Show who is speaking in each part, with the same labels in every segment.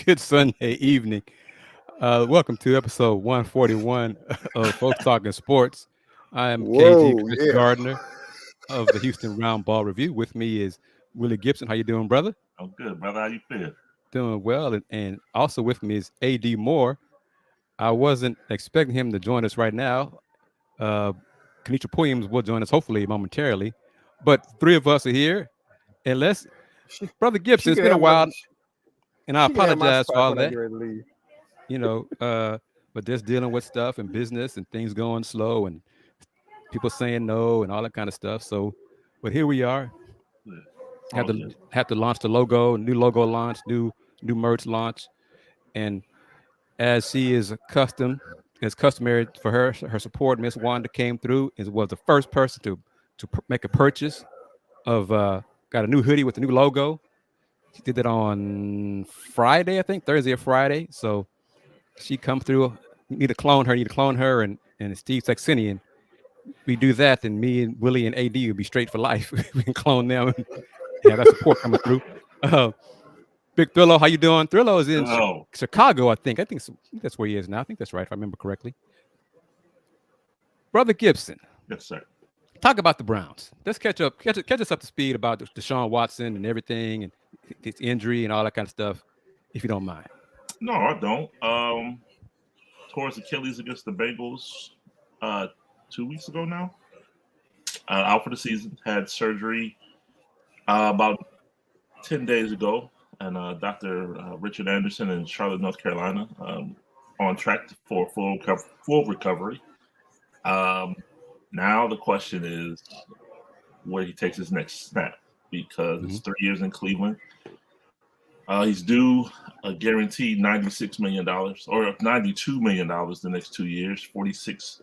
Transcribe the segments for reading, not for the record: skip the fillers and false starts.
Speaker 1: Good Sunday evening. Welcome to episode 141 of Folks Talking Sports. I am KG
Speaker 2: Whoa,
Speaker 1: Kris
Speaker 2: yeah.
Speaker 1: Gardner of the Houston Roundball Review. With me is Willy Gibson. How you doing, brother?
Speaker 3: I'm good, brother. How you feel?
Speaker 1: Doing well. And also with me is AD Moore. I wasn't expecting him to join us right now. Uh, Kennetra Pulliams will join us hopefully momentarily. But three of us are here. And
Speaker 2: She,
Speaker 1: Brother Gibson,
Speaker 2: she
Speaker 1: it's
Speaker 2: can
Speaker 1: been a
Speaker 2: have my
Speaker 1: while, and I
Speaker 2: she can have my
Speaker 1: apologize for
Speaker 2: spot
Speaker 1: all
Speaker 2: when I
Speaker 1: that.
Speaker 2: get ready to leave.
Speaker 1: you know, uh, but just dealing with stuff and business and things going slow and people saying no and all that kind of stuff. So, but here we are.
Speaker 3: Yeah.
Speaker 1: Have
Speaker 3: All
Speaker 1: to
Speaker 3: good.
Speaker 1: have to launch the logo, new logo launch, new merch launch, and as she is accustomed, as customary for her support, Miss Wanda came through and was the first person to make a purchase of got a new hoodie with the new logo. She did that on Friday, I think Thursday or Friday. So she come through. Need to clone her, and Steve Saxenian. We do that, then me and Willie and AD will be straight for life. We can clone them and have that support coming through. Uh, Big Thrillo, how you doing? Thrillo is in
Speaker 3: Oh,
Speaker 1: Chicago, I think. I think that's where he is now. I think that's right, if I remember correctly. Brother Gibson,
Speaker 3: yes, sir.
Speaker 1: talk about the Browns. Let's catch us up to speed about Deshaun Watson and everything, and his injury and all that kind of stuff, if you don't mind.
Speaker 3: No, I don't. Towards Achilles against the Bengals 2 weeks ago now. Out for the season. Had surgery about 10 days ago. And Dr. Richard Anderson in Charlotte, North Carolina, on track for full recovery. Um, Now the question is where he takes his next snap because it's 3 years in Cleveland. He's due a guaranteed $96 million or $92 million the next 2 years, $46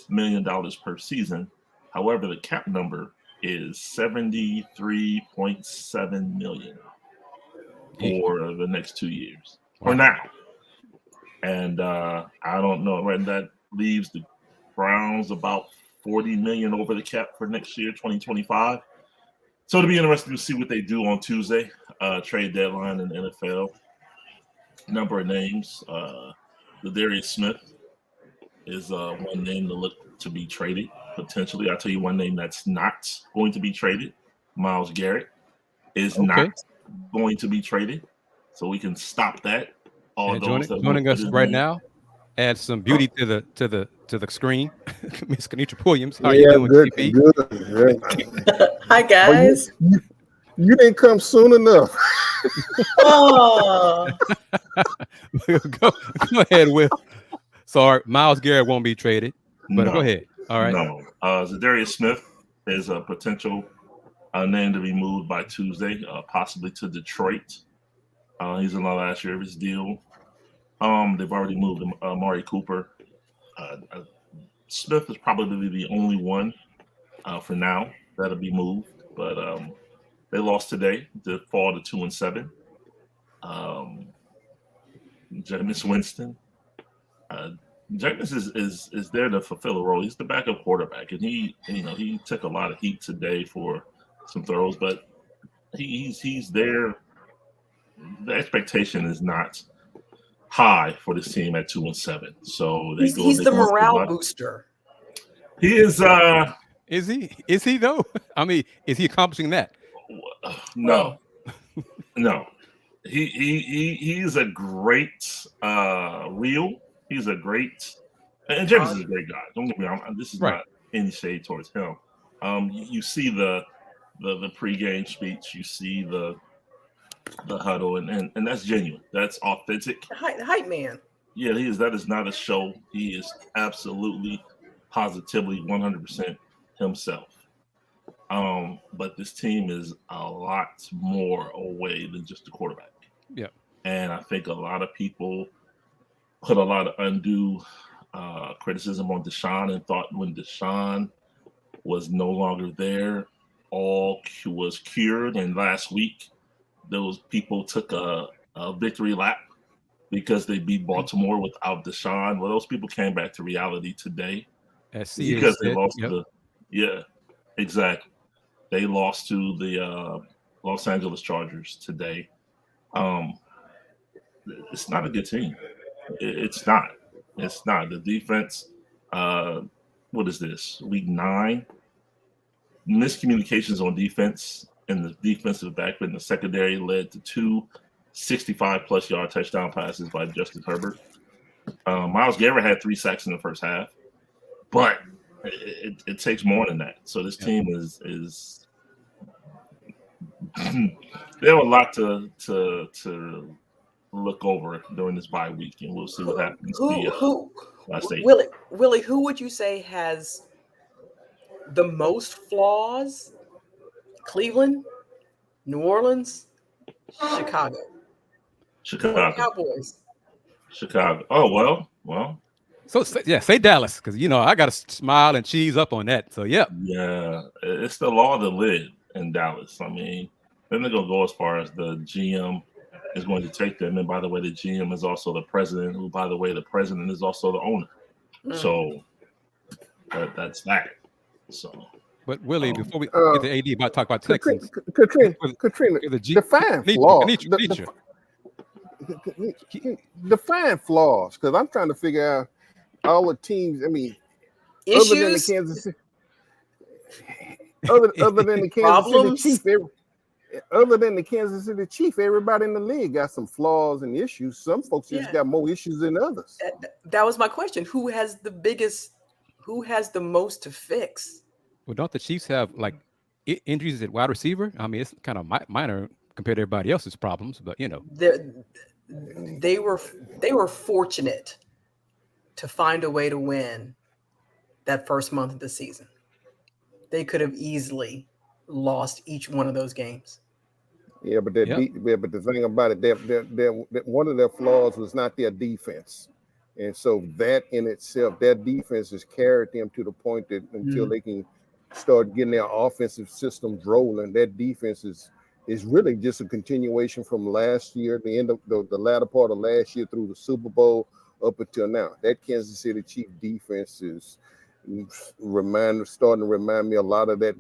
Speaker 3: million per season. However, the cap number is 73.7 million for the next 2 years
Speaker 1: Wow.
Speaker 3: or now. And I don't know. Right, that leaves the Browns about 40 million over the cap for next year, 2025. So it'll be interesting to see what they do on Tuesday, trade deadline in the NFL. Number of names. Darius Smith is one name to look to be traded potentially. I'll tell you one name that's not going to be traded. Myles Garrett is
Speaker 1: Okay.
Speaker 3: not going to be traded, so we can stop that. All
Speaker 1: And
Speaker 3: those that
Speaker 1: joining
Speaker 3: want
Speaker 1: us
Speaker 3: his
Speaker 1: right
Speaker 3: name.
Speaker 1: now, add some beauty to the screen. Miss Kennetra Pulliams, how are you
Speaker 2: Yeah,
Speaker 1: doing,
Speaker 2: good,
Speaker 1: TP?
Speaker 2: good.
Speaker 4: Hi,
Speaker 2: Oh,
Speaker 4: guys.
Speaker 2: you didn't come soon enough.
Speaker 4: Oh,
Speaker 1: go ahead, Will. Sorry, Myles Garrett won't be traded, but go
Speaker 3: No,
Speaker 1: ahead. All right.
Speaker 3: no. Zadarius Smith is a potential name to be moved by Tuesday, possibly to Detroit. He's in the last year of his deal. They've already moved Amari Cooper. Smith is probably the only one for now that'll be moved, but they lost today to fall to 2-7. Jameis Winston. Jameis is there to fulfill a role. He's the backup quarterback, and he took a lot of heat today for some throws, but he's there. The expectation is not high for this team at 2-7. So
Speaker 4: he's the morale booster.
Speaker 3: He is.
Speaker 1: Is he? Is he though? I mean, is he accomplishing that?
Speaker 3: No. He's a great real. He's a great, and James is a great guy. Don't get me wrong. This is
Speaker 1: Right.
Speaker 3: not any shade towards him. You see the pregame speech. You see the huddle, and that's genuine. That's authentic.
Speaker 4: The hype man.
Speaker 3: Yeah, he is. That is not a show. He is absolutely, positively, 100% himself. But this team is a lot more away than just a quarterback.
Speaker 1: Yeah.
Speaker 3: And I think a lot of people put a lot of undue criticism on DeShaun and thought when DeShaun was no longer there, all was cured. And last week, those people took a victory lap because they beat Baltimore without DeShaun. Well, those people came back to reality today because they lost to exactly. They lost to the Los Angeles Chargers today. it's not a good team. It's not. It's not. The defense, what is this? Week 9. Miscommunications on defense and the defensive backfield in the secondary led to 2 65-plus yard touchdown passes by Justin Herbert. Myles Garrett had 3 sacks in the first half, but it takes more than that. So this team is they have a lot to look over during this bye week, and we'll see what happens.
Speaker 4: Willie, who would you say has the most flaws? Cleveland, New Orleans, Chicago. Cowboys.
Speaker 3: Chicago. Oh, well.
Speaker 1: So say Dallas, because I got to smile and cheese up on that. So yeah,
Speaker 3: it's the law of the lid in Dallas. I mean, then they're gonna go as far as the GM is going to take them. And by the way, the GM is also the president. Who, by the way, the president is also the owner. So that's that. So.
Speaker 1: But Willie, before we get to AD, about to talk about Texans.
Speaker 2: Katrina, define flaws. Define flaws, because I'm trying to figure out all the teams. I mean,
Speaker 4: issues?
Speaker 2: Other than the Kansas City, other than the Kansas City Chiefs, other than the Kansas City Chiefs, everybody in the league got some flaws and issues. Some folks just got more issues than others.
Speaker 4: That was my question. Who has the most to fix?
Speaker 1: Well, don't the Chiefs have like injuries at wide receiver? I mean, it's kind of minor compared to everybody else's problems, but
Speaker 4: they were fortunate to find a way to win that first month of the season. They could have easily lost each one of those games.
Speaker 2: Yeah, but but the thing about it, that one of their flaws was not their defense, and so that in itself, their defense has carried them to the point that until they can start getting their offensive systems rolling, that defense is really just a continuation from last year, the end of the latter part of last year through the Super Bowl up until now. That Kansas City Chiefs defense is starting to remind me a lot of that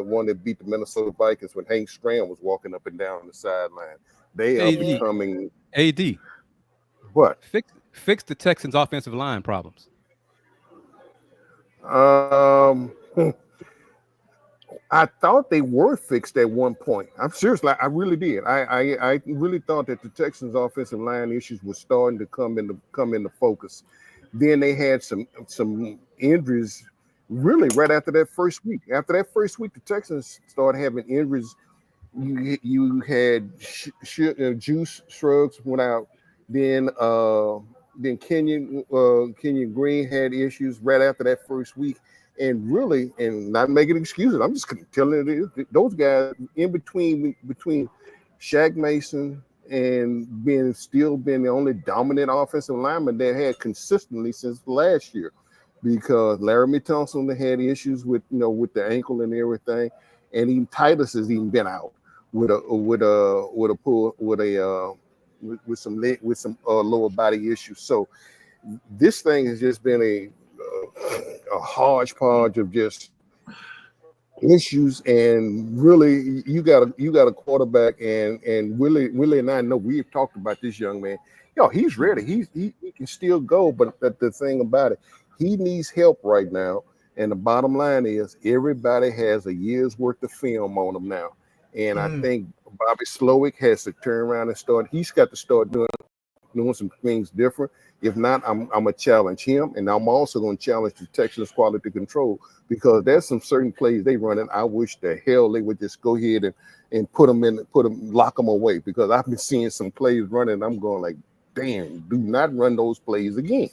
Speaker 2: one that beat the Minnesota Vikings when Hank Stram was walking up and down the sideline. They are becoming
Speaker 1: AD.
Speaker 2: What?
Speaker 1: Fix the Texans' offensive line problems.
Speaker 2: I thought they were fixed at one point. I'm serious, I really did. I really thought that the Texans' offensive line issues were starting to come into focus. Then they had some injuries really right after that first week. After that first week, the Texans started having injuries. You had Juice Shrugs went out. Then Kenyon Green had issues right after that first week. And really, and not making excuses, I'm just telling it is, those guys in between Shaq Mason and being the only dominant offensive lineman that had consistently since last year, because Laramie Thompson had issues with the ankle and everything, and even Titus has even been out with some lower body issues. So this thing has just been a hodgepodge of just issues, and really you got a quarterback, and Willie and I know we've talked about this young man. He's ready. He can still go, but the thing about it, he needs help right now. And the bottom line is everybody has a year's worth of film on him now. And I think Bobby Slowick has to turn around and he's got to start doing some things different. If not, I'm going to challenge him, and I'm also going to challenge the Texans quality control, because there's some certain plays they run, and I wish the hell they would just go ahead and lock them away, because I've been seeing some plays running. I'm going like, damn, do not run those plays again.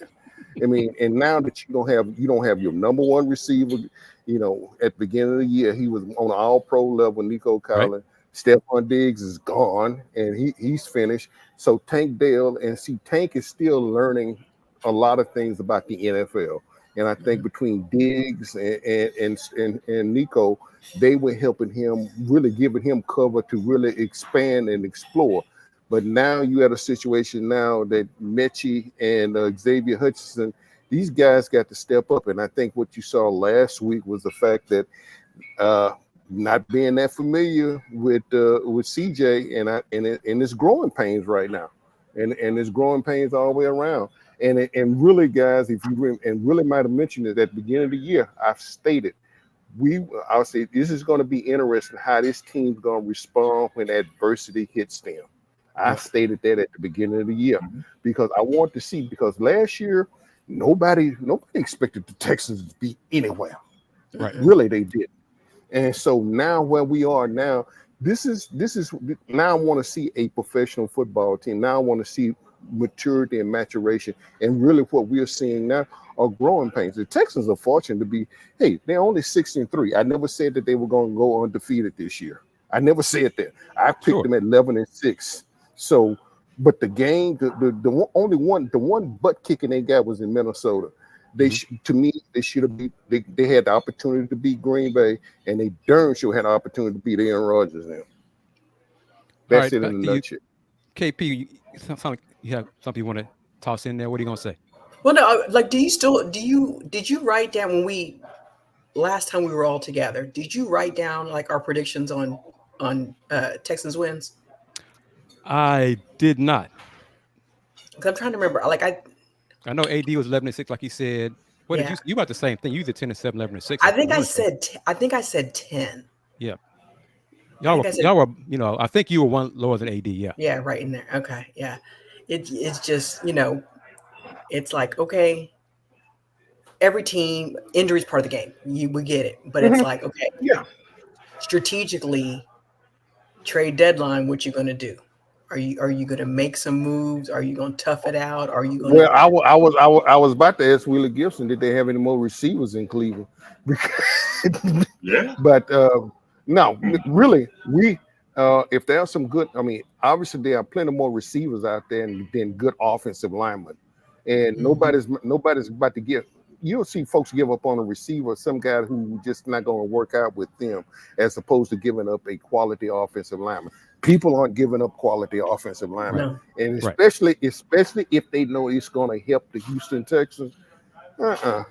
Speaker 2: I mean, and now that you don't have your number one receiver, at the beginning of the year, he was on an all-pro level, Nico Collins. Right. Stephon Diggs is gone, and he's finished. So Tank is still learning a lot of things about the NFL. And I think between Diggs and Nico, they were helping him, really giving him cover to really expand and explore. But now you have a situation now that Mechie and Xavier Hutchinson, these guys got to step up. And I think what you saw last week was the fact that not being that familiar with CJ and his growing pains right now. and there's growing pains all the way around. And really, guys, if you and really might have mentioned it at the beginning of the year, I've stated I'll say this is going to be interesting how this team's going to respond when adversity hits them. I stated that at the beginning of the year because I want to see, because last year nobody expected the Texans to be anywhere.
Speaker 1: Right.
Speaker 2: Really, they did. And so now where we are now, this is now I want to see a professional football team. Now I want to see maturity and maturation. And really what we're seeing now are growing pains. The Texans are fortunate to be, hey, they're only 6-3. I never said that they were going to go undefeated this year. I never said that. I picked them at 11-6. So, but the game, the one butt kicking they got was in Minnesota. To me, they should have beat. They had the opportunity to beat Green Bay, and they darn sure had the opportunity to beat Aaron Rodgers. Now, that's it in a nutshell.
Speaker 1: KP, you have something you want to toss in there? What are you gonna say?
Speaker 4: Well, no, like, did you write down when last time we were all together? Did you write down like our predictions on Texans wins?
Speaker 1: I did not.
Speaker 4: Because I'm trying to remember. Like
Speaker 1: I know AD was 11-6, like he said. What did you got the same thing? You did 10-7, 11-6.
Speaker 4: I think I said 10.
Speaker 1: Yeah. Y'all were, I think you were one lower than AD. Yeah.
Speaker 4: Yeah, right in there. Okay. Yeah. It's just, it's like, okay, every team, injury is part of the game. We get it. But it's like, okay, strategically, trade deadline, what you going to do? Are you going to make some moves? Are you going to tough it out? Are you going?
Speaker 2: Well, I was about to ask Willy Gibson, did they have any more receivers in Cleveland?
Speaker 3: Yeah.
Speaker 2: But no, really, if there are some good, obviously there are plenty more receivers out there than good offensive linemen, and nobody's about to give. You'll see folks give up on a receiver, some guy who just not going to work out with them, as opposed to giving up a quality offensive lineman. People aren't giving up quality offensive linemen, and especially if they know it's going to help the Houston Texans.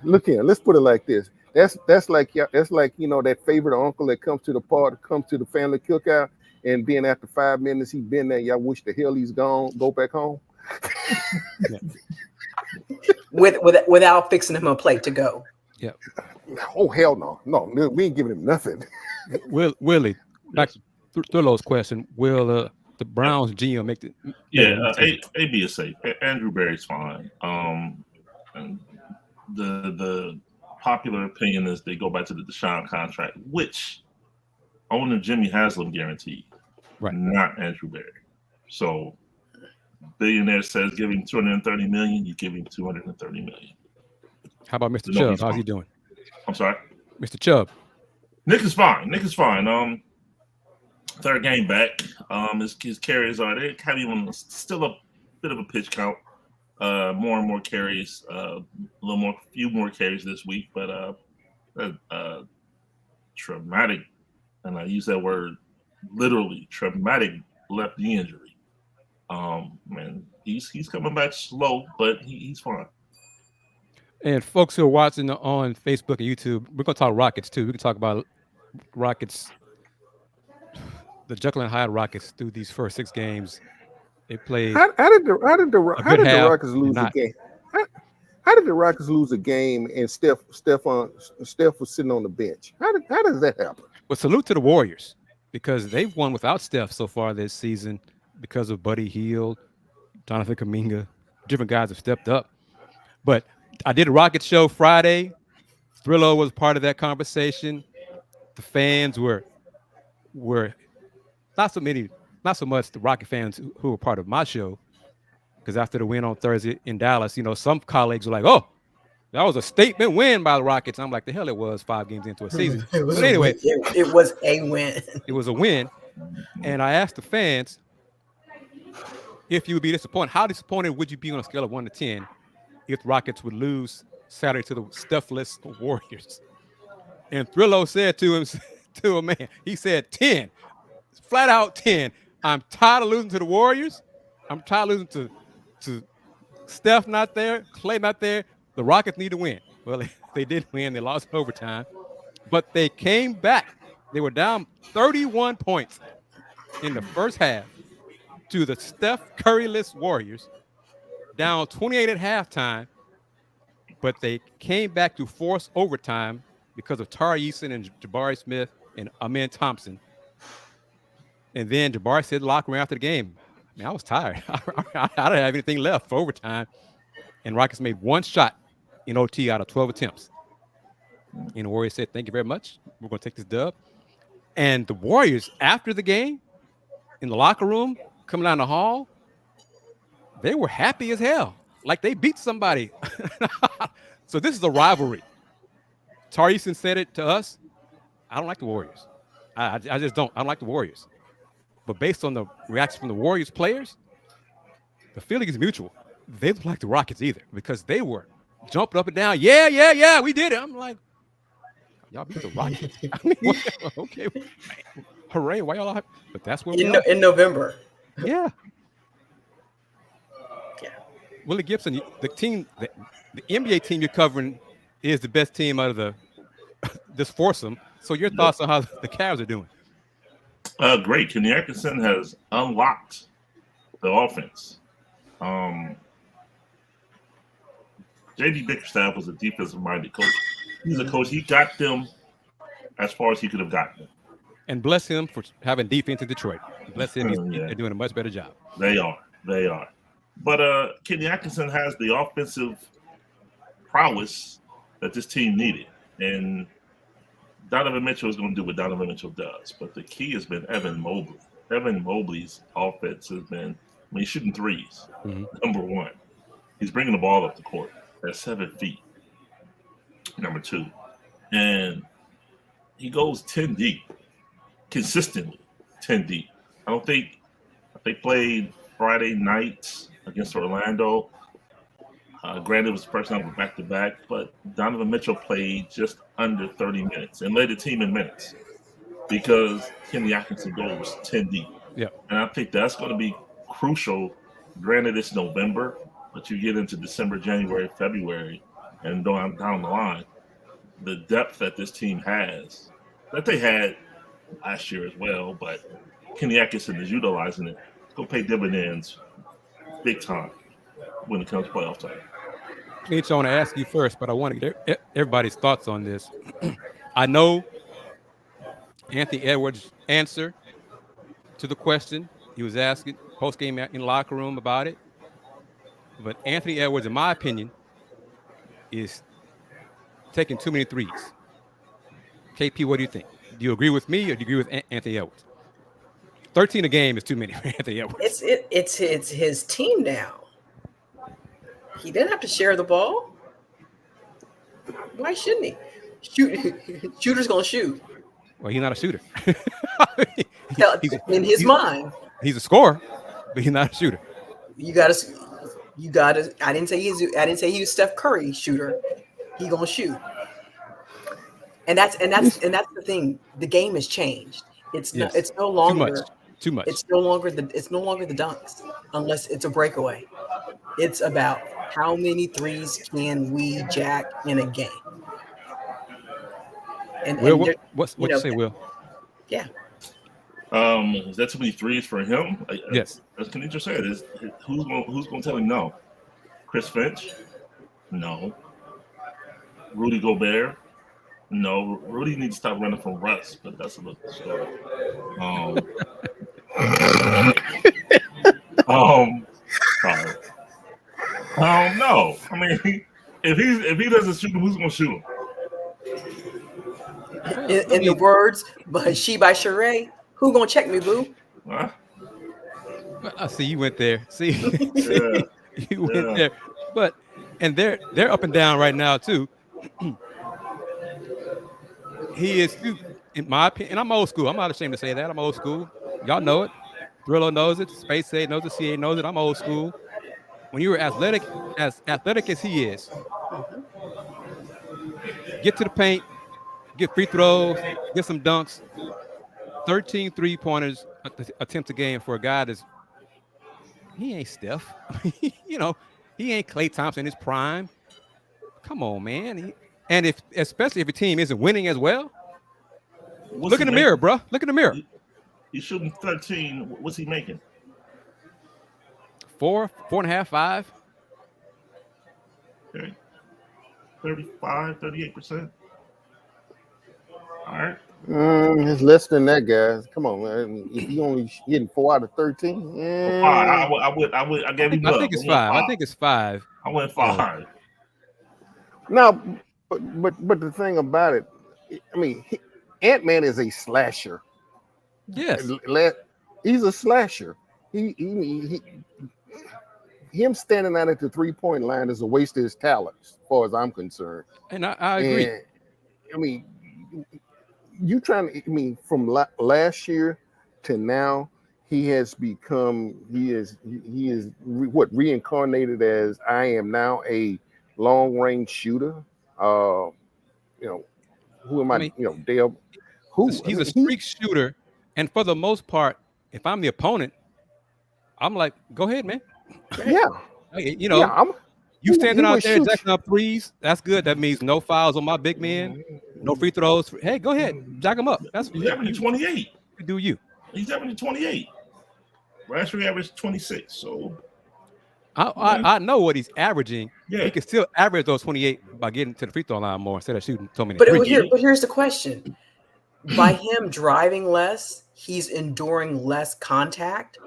Speaker 2: Look here, let's put it like this. That's like that favorite uncle that comes to the family cookout, and then after 5 minutes he's been there. Y'all wish the hell he's gone. Go back home.
Speaker 4: Without fixing him a plate to go.
Speaker 1: Yeah.
Speaker 2: Oh hell no, we ain't giving him nothing.
Speaker 1: Willie, back to Thurlow's question: will the Browns GM make the?
Speaker 3: AB is safe. Andrew Berry's fine. And the popular opinion is they go back to the DeShaun contract, which owner Jimmy Haslam guaranteed, not Andrew Berry. So. Billionaire says give him $230 million, you give him $230 million. How
Speaker 1: about Mr. Chubb? How's he doing?
Speaker 3: I'm sorry?
Speaker 1: Mr. Chubb.
Speaker 3: Nick is fine. Third game back. His carries are there, kind of even still a bit of a pitch count. More and more carries, few more carries this week, but traumatic, and I use that word literally, traumatic left knee injury. Man, he's coming back slow, but he's fine.
Speaker 1: And folks who are watching on Facebook and YouTube, we're gonna talk Rockets too. We can talk about Rockets, the Jekyll and Hyde Rockets through these first 6 games. They played.
Speaker 2: How did the Rockets lose a game? How did the Rockets lose a game and Steph was sitting on the bench? How does that happen?
Speaker 1: Well, salute to the Warriors because they've won without Steph so far this season. Because of Buddy Hield, Jonathan Kuminga, different guys have stepped up. But I did a Rocket show Friday. Thrillo was part of that conversation. The fans were not so much the Rocket fans who were part of my show. Because after the win on Thursday in Dallas, some colleagues were like, "Oh, that was a statement win by the Rockets." I'm like, "The hell it was 5 games into a season." But anyway,
Speaker 4: it was a win.
Speaker 1: It was a win, and I asked the fans. If you would be disappointed, how disappointed would you be on a scale of 1 to 10 if the Rockets would lose Saturday to the Steph-less Warriors? And Thrillo said to a man, he said 10, flat out 10. I'm tired of losing to the Warriors. I'm tired of losing to Steph not there, Clay not there. The Rockets need to win. Well, they did win. They lost overtime, but they came back. They were down 31 points in the first half. to the Steph Curry-less Warriors, down 28 at halftime, but they came back to force overtime because of Tari Eason and Jabari Smith and Amin Thompson. And then Jabari said locker room after the game, man, I was tired. I didn't have anything left for overtime. And Rockets made one shot in OT out of 12 attempts. And the Warriors said, thank you very much. We're going to take this dub. And the Warriors, after the game, in the locker room, coming down the hall, they were happy as hell. Like they beat somebody. So this is a rivalry. Tari Eason said it to us. I don't like the Warriors. I just don't. I don't like the Warriors. But based on the reaction from the Warriors players, the feeling is mutual. They don't like the Rockets either because they were jumping up and down. Yeah, we did it. I'm like, y'all beat the Rockets. I mean, okay, hooray! Why y'all? But that's what
Speaker 4: in November.
Speaker 1: Yeah. Willy Gibson, the team, the NBA team you're covering is the best team out of this foursome. So your thoughts on how the Cavs are doing?
Speaker 3: Great. Kenny Atkinson has unlocked the offense. J.D. Bickerstaff was a defensive-minded coach. He's a coach. He got them as far as he could have gotten them.
Speaker 1: And bless him for having defense in Detroit. Bless him. They're doing a much better job.
Speaker 3: They are. But Kenny Atkinson has the offensive prowess that this team needed. And Donovan Mitchell is going to do what Donovan Mitchell does. But the key has been Evan Mobley. Evan Mobley's offense has been, he's shooting threes, number one. He's bringing the ball up the court at 7 feet, number two. And he goes 10 deep, consistently 10 deep. I think they played Friday night against Orlando. Granted, it was the first time we're back-to-back, but Donovan Mitchell played just under 30 minutes and led the team in minutes because Kenny Atkinson goes 10 deep.
Speaker 1: Yeah.
Speaker 3: And I think that's going to be crucial. Granted, it's November, but you get into December, January, February, and down the line, the depth that this team has, that they had last year as well, but Kenny Atkinson is utilizing it. It's going to pay dividends big time when it comes to playoff time.
Speaker 1: Mitch, I want to ask you first, but I want to get everybody's thoughts on this. I know Anthony Edwards' answer to the question. He was asking post-game in the locker room about it. But Anthony Edwards, in my opinion, is taking too many threes. KP, what do you think? Do you agree with me or do you agree with Anthony Edwards? 13 a game is too many for Anthony Edwards.
Speaker 4: It's his team now. He didn't have to share the ball. Why shouldn't he? Shooter's gonna shoot.
Speaker 1: Well, he's not a shooter.
Speaker 4: In his mind,
Speaker 1: he's a scorer, but he's not a shooter.
Speaker 4: You gotta. I didn't say he was Steph Curry shooter. He gonna shoot. And that's the thing. The game has changed. It's no longer
Speaker 1: too much.
Speaker 4: It's no longer the dunks unless it's a breakaway. It's about how many threes can we jack in a game. And
Speaker 1: Will, what you say, Will?
Speaker 4: Yeah.
Speaker 3: Is that too many threes for him?
Speaker 1: Yes.
Speaker 3: As Kenitra said, who's going to tell him no? Chris Finch? No. Rudy Gobert? No. Rudy needs to stop running from Russ, but that's a little story. Sorry. No. I mean, if he doesn't shoot him, who's going to shoot him?
Speaker 4: In the words by Sheree, who gonna check me, boo?
Speaker 3: Huh?
Speaker 1: I see you went there. See,
Speaker 3: Yeah.
Speaker 1: you went there. But and they're up and down right now too. He is, in my opinion, and I'm old school. I'm not ashamed to say that. I'm old school. Y'all know it. Thrillo knows it. Space A knows it. CA knows it. I'm old school. When you were as athletic as he is, get to the paint, get free throws, get some dunks. 13 3-pointers attempt a game for a guy he ain't Steph. He ain't Klay Thompson in his prime. Come on, man. Especially if your team isn't winning as well. Look in the mirror, bro. Look in the mirror.
Speaker 3: He's shooting 13. What's he making?
Speaker 1: 4.5, 5.
Speaker 3: Okay. 35, 38%. All right.
Speaker 2: It's less than that, guys. Come on, man. If you only getting 4 out of 13,
Speaker 3: I gave you
Speaker 1: I
Speaker 3: love.
Speaker 1: think it's 5. I think it's 5.
Speaker 3: I went 5.
Speaker 2: Now, but the thing about it, I mean, Ant-Man is a slasher.
Speaker 1: Yes.
Speaker 2: He's a slasher. Him standing out at the 3-point line is a waste of his talent, as far as I'm concerned.
Speaker 1: And I agree.
Speaker 2: And, I mean, you trying to, I mean, from last year to now, he is reincarnated as I am now a long range shooter. You know, who am I? You know, Dale.
Speaker 1: He's a streak shooter, and for the most part, if I'm the opponent, I'm like, go ahead, man.
Speaker 2: Yeah,
Speaker 1: you know, you standing out there jacking up threes. That's good. That means no fouls on my big man, no free throws. Hey, go ahead, jack him up. That's
Speaker 3: he's averaging 28.
Speaker 1: Do you?
Speaker 3: He's averaging 28. Last year he averaged 26. So
Speaker 1: I know what he's averaging.
Speaker 3: Yeah,
Speaker 1: he can still average those 28 by getting to the free throw line more instead of shooting so many.
Speaker 4: But here's the question: by him driving less, he's enduring less contact.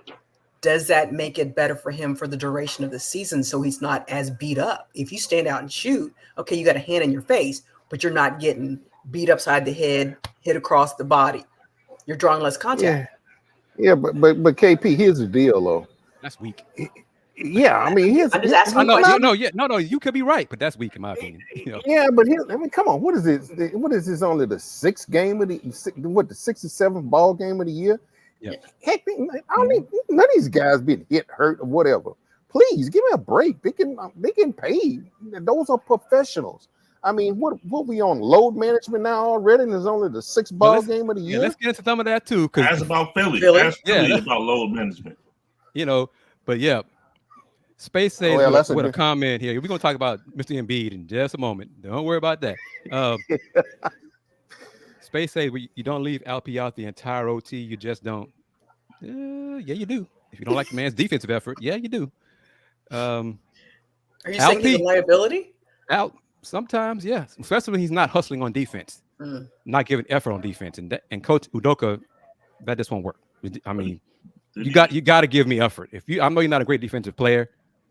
Speaker 4: Does that make it better for him for the duration of the season so he's not as beat up? If you stand out and shoot, okay, you got a hand in your face, but you're not getting beat upside the head, hit across the body. You're drawing less contact.
Speaker 2: Yeah, but KP, here's the deal, though.
Speaker 1: That's weak.
Speaker 2: Yeah, I mean,
Speaker 4: I'm just asking.
Speaker 1: No, you could be right, but that's weak in my opinion. You know?
Speaker 2: Yeah, but I mean, come on, what is this? What is this? Only the 6th game of the 6th or 7th ball game of the year?
Speaker 1: Yeah.
Speaker 2: Heck, I mean, none of these guys been hit, hurt, or whatever. Please give me a break. They can pay. Those are professionals. I mean, what we on load management now already? And it's only the 6th ball game of the year.
Speaker 1: Yeah, let's get into some of that too. Because
Speaker 3: that's about Philly. That's about load management.
Speaker 1: You know, but yeah. Space says with a comment here. We're gonna talk about Mr. Embiid in just a moment. Don't worry about that. Space says you don't leave Alpi out the entire OT. You just don't. Yeah, you do. If you don't like the man's defensive effort, yeah, you do.
Speaker 4: Are you saying he's a liability?
Speaker 1: Out sometimes, yeah. Especially when he's not hustling on defense, not giving effort on defense, and Coach Udoka, that just won't work. I mean, you got to give me effort. I know you're not a great defensive player,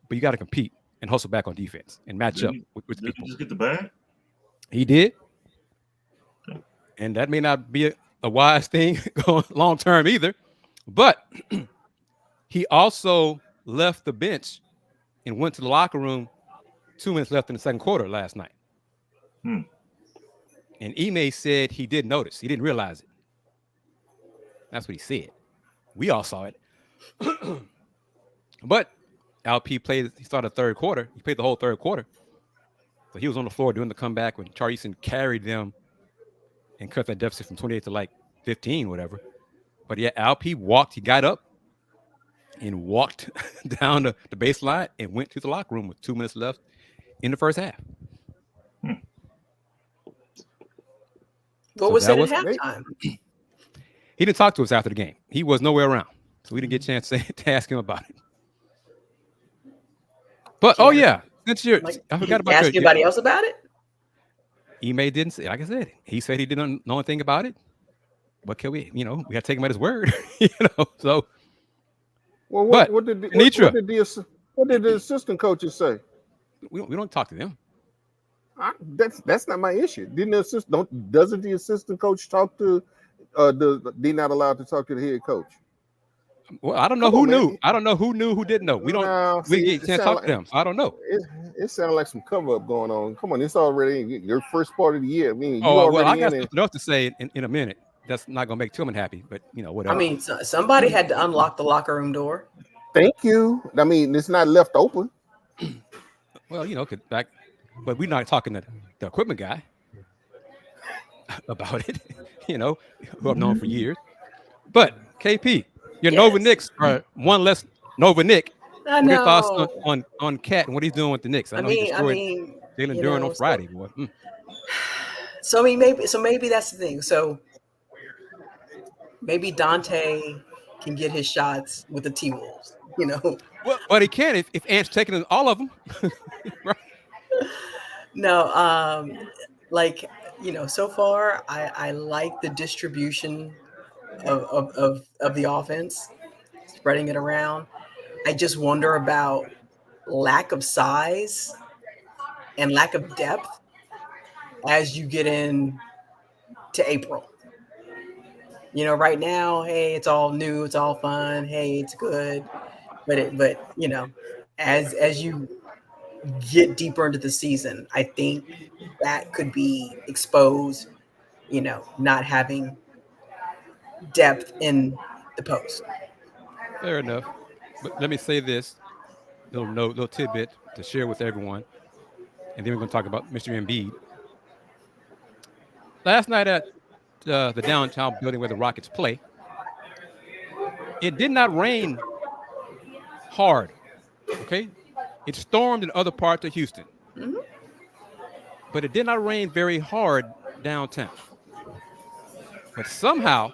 Speaker 1: but you got to compete and hustle back on defense and match up with people.
Speaker 3: Did he just get the bag?
Speaker 1: He did. And that may not be a wise thing going long term either. But he also left the bench and went to the locker room 2 minutes left in the second quarter last night. And Ime said he did notice. He didn't realize it. That's what he said. We all saw it. But Alpi he started third quarter. He played the whole third quarter. So he was on the floor doing the comeback when Charleston carried them and cut that deficit from 28 to like 15, whatever. But yeah, Alpi he got up and walked down the baseline and went to the locker room with 2 minutes left in the first half.
Speaker 4: What was it at halftime?
Speaker 1: He didn't talk to us after the game. He was nowhere around. So we didn't get a chance to ask him about it. But, since I forgot about
Speaker 4: ask anybody else about it?
Speaker 1: Ime didn't say, like I said, he said he didn't know anything about it. What can we, we got to take him at his word, so.
Speaker 2: Well, what did the assistant coaches say?
Speaker 1: We don't talk to them.
Speaker 2: That's not my issue. Doesn't the assistant coach talk to, they're not allowed to talk to the head coach?
Speaker 1: Well, I don't know who knew. I don't know who knew, who didn't know. We can't talk to them. So I don't know.
Speaker 2: It sounds like some cover up going on. Come on, it's already your first part of the year. I mean,
Speaker 1: I got enough to say in a minute. That's not gonna make Tillman happy, but whatever.
Speaker 4: I mean, somebody had to unlock the locker room door.
Speaker 2: Thank you. I mean, it's not left open.
Speaker 1: Well, but we're not talking to the equipment guy about it. Who I've known for years. But KP, your Nova Knicks are one less Nova Nick.
Speaker 4: I know.
Speaker 1: Your thoughts on Cat and what he's doing with the Knicks? I know he destroyed Jalen Duren on Friday, boy.
Speaker 4: So maybe that's the thing. So maybe Dante can get his shots with the T-Wolves. you know.
Speaker 1: Well, but he can if Ant's taking all of them. Right.
Speaker 4: No, like, you know, so far I like the distribution of the offense, spreading it around. I just wonder about lack of size and lack of depth as you get in to April. You know, right now, hey, it's all new, it's all fun, hey, it's good. But you know, as you get deeper into the season, I think that could be exposed, you know, not having depth in the post.
Speaker 1: Fair enough. But let me say this little tidbit to share with everyone, and then we're going to talk about Mr. Embiid. Last night at the downtown building where the Rockets play, it did not rain hard. Okay, it stormed in other parts of Houston, but it did not rain very hard downtown. But somehow,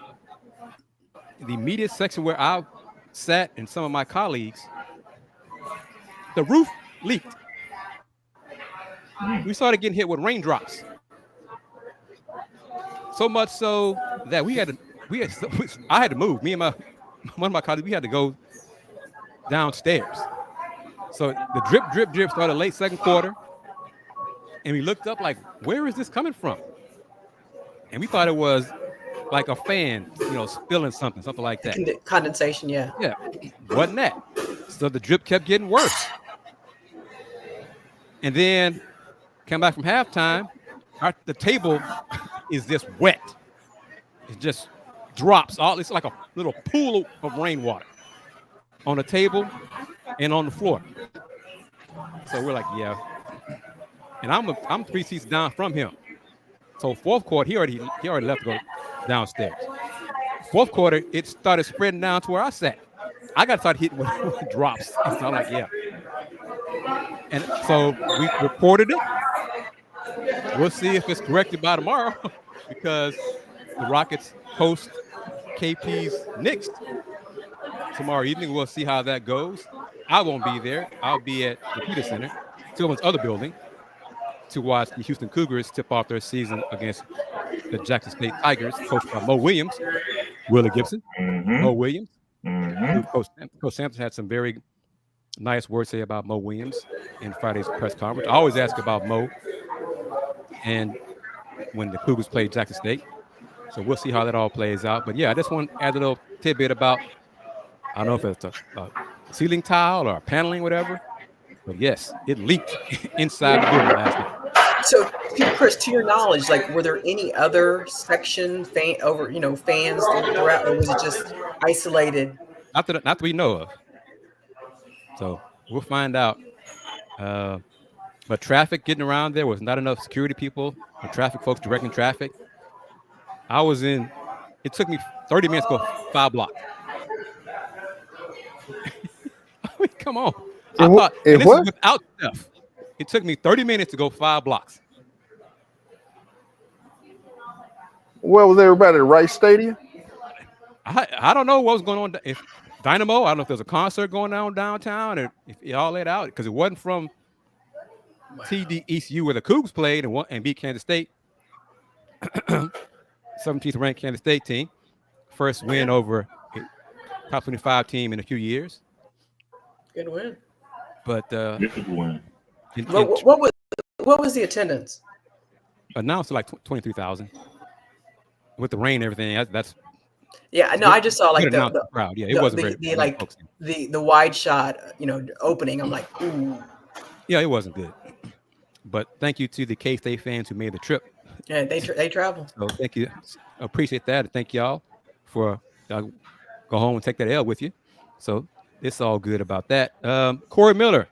Speaker 1: in the media section where I sat and some of my colleagues, the roof leaked. We started getting hit with raindrops. So much so that I had to move. Me and one of my colleagues, we had to go downstairs. So the drip started late second quarter. And we looked up like, where is this coming from? And we thought it was like a fan, you know, spilling something like that.
Speaker 4: Condensation, yeah.
Speaker 1: Yeah, wasn't that. So the drip kept getting worse. And then come back from halftime, the table is just wet. It just drops. It's like a little pool of rainwater on the table and on the floor. So we're like, yeah. And I'm 3 seats down from him. So fourth quarter, he already left to go downstairs. Fourth quarter, it started spreading down to where I sat. I got to start hitting with drops. So I'm like, yeah. And so we reported it. We'll see if it's corrected by tomorrow because the Rockets host KP's Knicks tomorrow evening. We'll see how that goes. I won't be there. I'll be at the Peters Center, Tillman's other building, to watch the Houston Cougars tip off their season against the Jackson State Tigers, coached by Mo Williams, Willy Gibson, Mo Williams. Coach Sampson had some very nice words to say about Mo Williams in Friday's press conference. I always ask about Mo and when the Cougars played Jackson State. So we'll see how that all plays out. But yeah, I just want to add a little tidbit about, I don't know if it's a ceiling tile or a paneling, whatever. But yes, it leaked inside the building last night.
Speaker 4: So, Kris, to your knowledge, like, were there any other section fans throughout, or was it just isolated?
Speaker 1: Not that we know of. So we'll find out. But traffic getting around there was not enough security people, the traffic folks directing traffic. It took me 30 minutes to go 5 blocks. I mean, come on. I thought, and this is without stuff. It took me 30 minutes to go 5 blocks.
Speaker 2: Well, was everybody at Rice Stadium?
Speaker 1: I don't know what was going on. If Dynamo, I don't know if there's a concert going on downtown or if it all let out because it wasn't from TD ECU where the Cougs played and beat Kansas State. 17th ranked Kansas State team. First win over a top 25 team in a few years.
Speaker 4: Good win.
Speaker 1: But
Speaker 3: good win.
Speaker 4: What was the attendance?
Speaker 1: Announced like 23,000 with the rain and everything. That's
Speaker 4: yeah. No, I just saw like the
Speaker 1: crowd. Yeah, it wasn't
Speaker 4: the wide shot, opening. I'm like, ooh.
Speaker 1: Yeah, it wasn't good. But thank you to the K-State fans who made the trip.
Speaker 4: Yeah, they traveled.
Speaker 1: So thank you. Appreciate that. And thank y'all for go home and take that L with you. So it's all good about that. Corey Miller.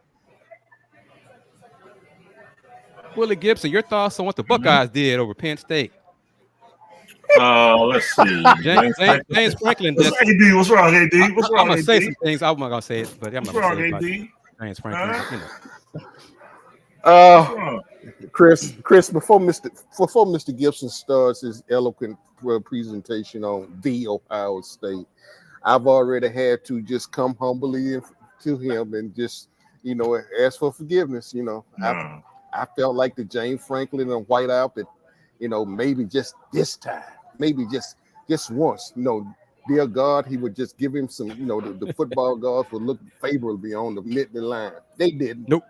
Speaker 1: Willy Gibson, your thoughts on what the Buckeyes did over Penn State?
Speaker 3: Let's see.
Speaker 1: James Franklin.
Speaker 3: What's wrong, AD? What's wrong,
Speaker 1: I'm going to say some things. I'm not going to say it, but I'm not going to say it about James Franklin.
Speaker 2: Kris, before Mr. Gibson starts his eloquent presentation on the Ohio State, I've already had to just come humbly to him and just, ask for forgiveness.
Speaker 3: Nah.
Speaker 2: I felt like the James Franklin and Whiteout that, maybe just this time, maybe just once, dear God, he would just give him some, the football gods would look favorably on the midline. They didn't.
Speaker 1: Nope.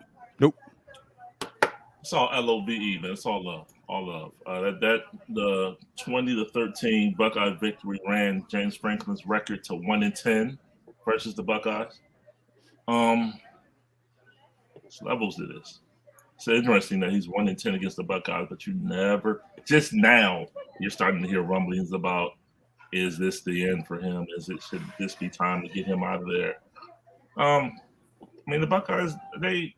Speaker 3: It's all LOVE, man. It's all love. All love. The 20-13 Buckeye victory ran James Franklin's record to 1-10 versus the Buckeyes. There's levels to this. It's interesting that he's 1-10 against the Buckeyes, but you never, just now, you're starting to hear rumblings about, is this the end for him? Should this be time to get him out of there? The Buckeyes, they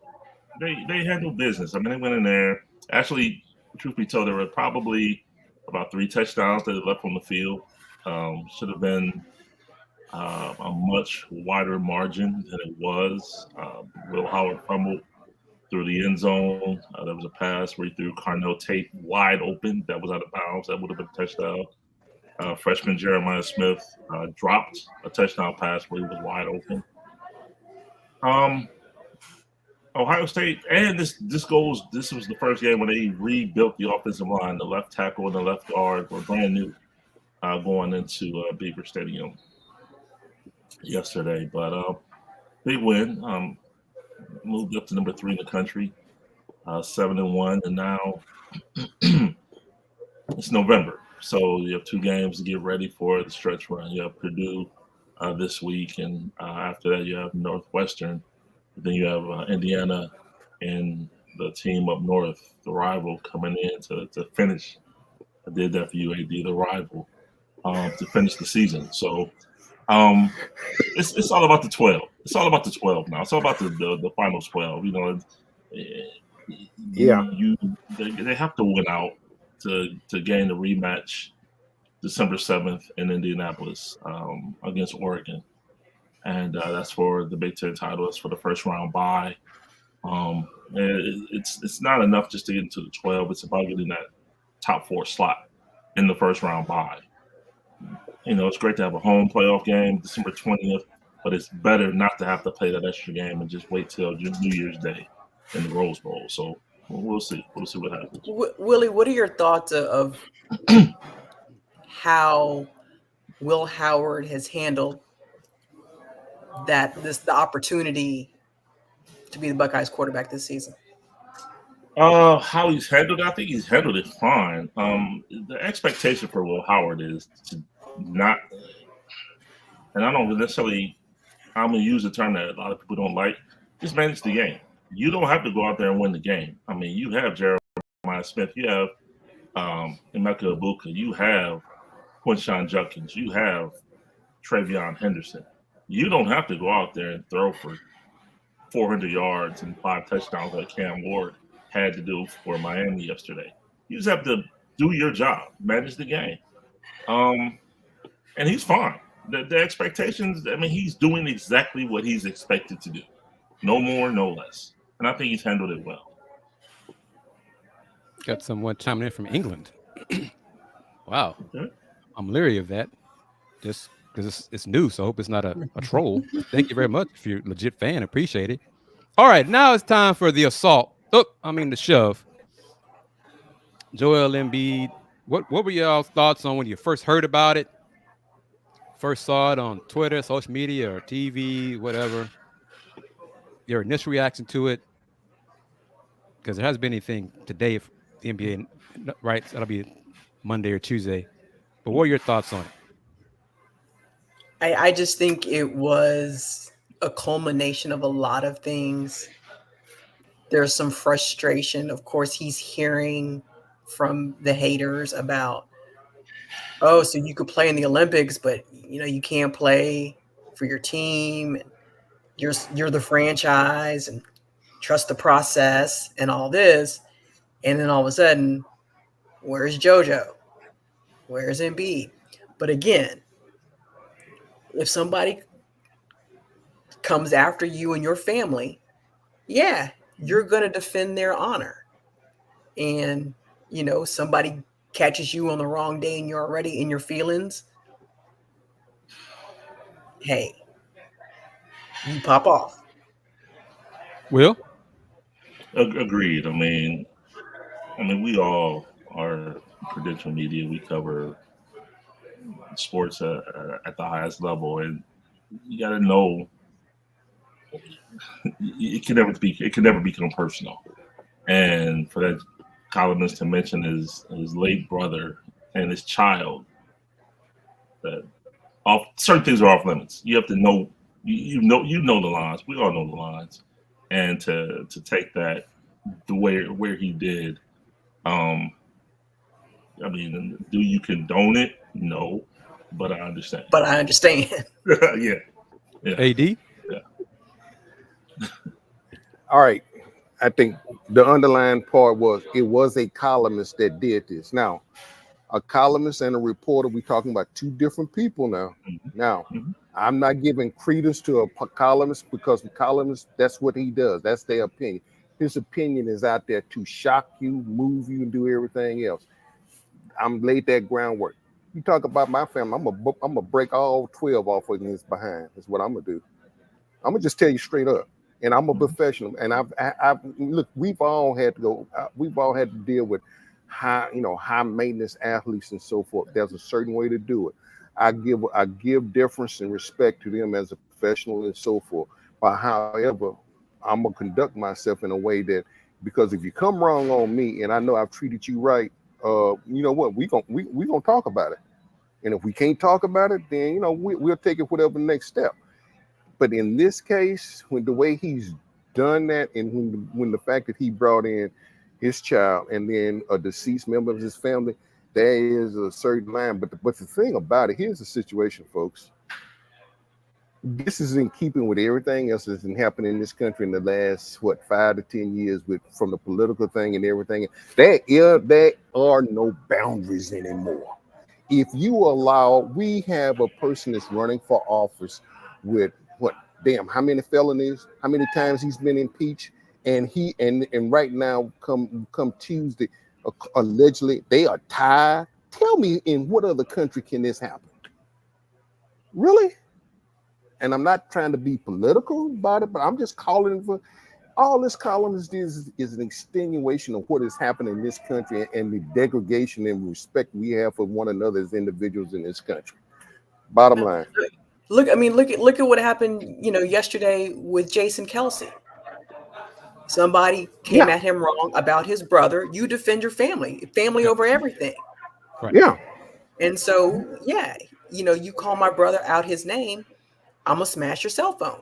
Speaker 3: handled business. They went in there. Actually, truth be told, there were probably about 3 touchdowns that left on the field. Should have been a much wider margin than it was. Will Howard fumbled through the end zone. There was a pass where he threw Carnell Tate wide open. That was out of bounds. That would have been a touchdown. Freshman Jeremiah Smith dropped a touchdown pass where he was wide open. Ohio State, and this was the first game when they rebuilt the offensive line. The left tackle and the left guard were brand new going into Beaver Stadium yesterday. But big win. Moved up to number 3 in the country, 7-1, and now it's November. So you have 2 games to get ready for the stretch run. You have Purdue this week, and after that you have Northwestern. Then you have Indiana and the team up north, the rival, coming in to finish. I did that for UAD, the rival, to finish the season. So it's all about the 12. It's all about the 12 now. It's all about the final 12. They have to win out to gain the rematch December 7th in Indianapolis against Oregon. And that's for the Big Ten title. It's for the first round bye. It's not enough just to get into the 12. It's about getting that top 4 slot in the first round bye. It's great to have a home playoff game December 20th, but it's better not to have to play that extra game and just wait till New Year's Day in the Rose Bowl. So we'll see. We'll see what happens.
Speaker 4: Willie, what are your thoughts of how Will Howard has handled the opportunity to be the Buckeyes quarterback this season?
Speaker 3: How he's handled it, I think he's handled it fine. The expectation for Will Howard is to not, and I don't necessarily, I'm going to use a term that a lot of people don't like, just manage the game. You don't have to go out there and win the game. You have Jeremiah Smith, you have Emeka Ibuka, you have Quinshon Judkins, you have Travion Henderson. You don't have to go out there and throw for 400 yards and 5 touchdowns like Cam Ward had to do for Miami yesterday. You just have to do your job, manage the game. And he's fine. The expectations, he's doing exactly what he's expected to do. No more, no less. And I think he's handled it well.
Speaker 1: Got someone chiming in from England. Wow.
Speaker 3: Okay.
Speaker 1: I'm leery of that. Just because it's new, so I hope it's not a troll. Thank you very much. If you're a legit fan, appreciate it. All right, now it's time for the assault. The shove. Joel Embiid. What were y'all's thoughts on when you first heard about it? First saw it on Twitter, social media, or TV, whatever. Your initial reaction to it? Because there hasn't been anything today for the NBA, right? That'll be Monday or Tuesday. But what are your thoughts on it?
Speaker 4: I just think it was a culmination of a lot of things. There's some frustration. Of course, he's hearing from the haters about, so you could play in the Olympics, but you can't play for your team. You're the franchise and trust the process and all this. And then all of a sudden, where's JoJo? Where's Embiid? But again, if somebody comes after you and your family, you're going to defend their honor. And, somebody catches you on the wrong day and you're already in your feelings. Hey, you pop off.
Speaker 1: Will?
Speaker 3: Agreed. I mean, we all are credential media. We cover sports at the highest level, and you got to know it can never become personal. And for that columnist to mention his late brother and his child, that certain things are off limits. You have to know, you know the lines. We all know the lines, and to take that the way where he did. I mean, do you condone it? No, but I understand. Yeah.
Speaker 1: AD?
Speaker 3: Yeah.
Speaker 2: All right. I think the underlying part was it was a columnist that did this. Now, a columnist and a reporter, we're talking about two different people now.
Speaker 3: Mm-hmm.
Speaker 2: Now,
Speaker 3: Mm-hmm.
Speaker 2: I'm not giving credence to a columnist because the columnist, that's what he does. That's their opinion. His opinion is out there to shock you, move you, and do everything else. I'm laid that groundwork. You talk about my family, I'm gonna break all 12 off of his behind. Is what I'm gonna do. I'm gonna just tell you straight up. And I'm a professional. And I've look. We've all had to deal with high maintenance athletes and so forth. There's a certain way to do it. I give deference and respect to them as a professional and so forth. But however, I'm gonna conduct myself in a way that, because if you come wrong on me and I know I've treated you right, you know what, we gonna talk about it. And if we can't talk about it, then we'll take it whatever next step. But in this case, when the way he's done that, and when the fact that he brought in his child and then a deceased member of his family, there is a certain line. But the thing about it, here's the situation, folks. This is in keeping with everything else that's been happening in this country in the last 5 to 10 years, from the political thing and everything. There are no boundaries anymore. If you allow, we have a person that's running for office with how many felonies, how many times he's been impeached, and right now come Tuesday, allegedly they are tied. Tell me, in what other country can this happen? Really? And I'm not trying to be political about it, but I'm just calling for all this columnist is an extenuation of what is happening in this country and the degradation and respect we have for one another as individuals in this country. Bottom line.
Speaker 4: Look at what happened, yesterday with Jason Kelsey. Somebody came at him wrong about his brother. You defend your family over everything.
Speaker 1: Right.
Speaker 2: Yeah.
Speaker 4: And so, you call my brother out his name, I'm gonna smash your cell phone.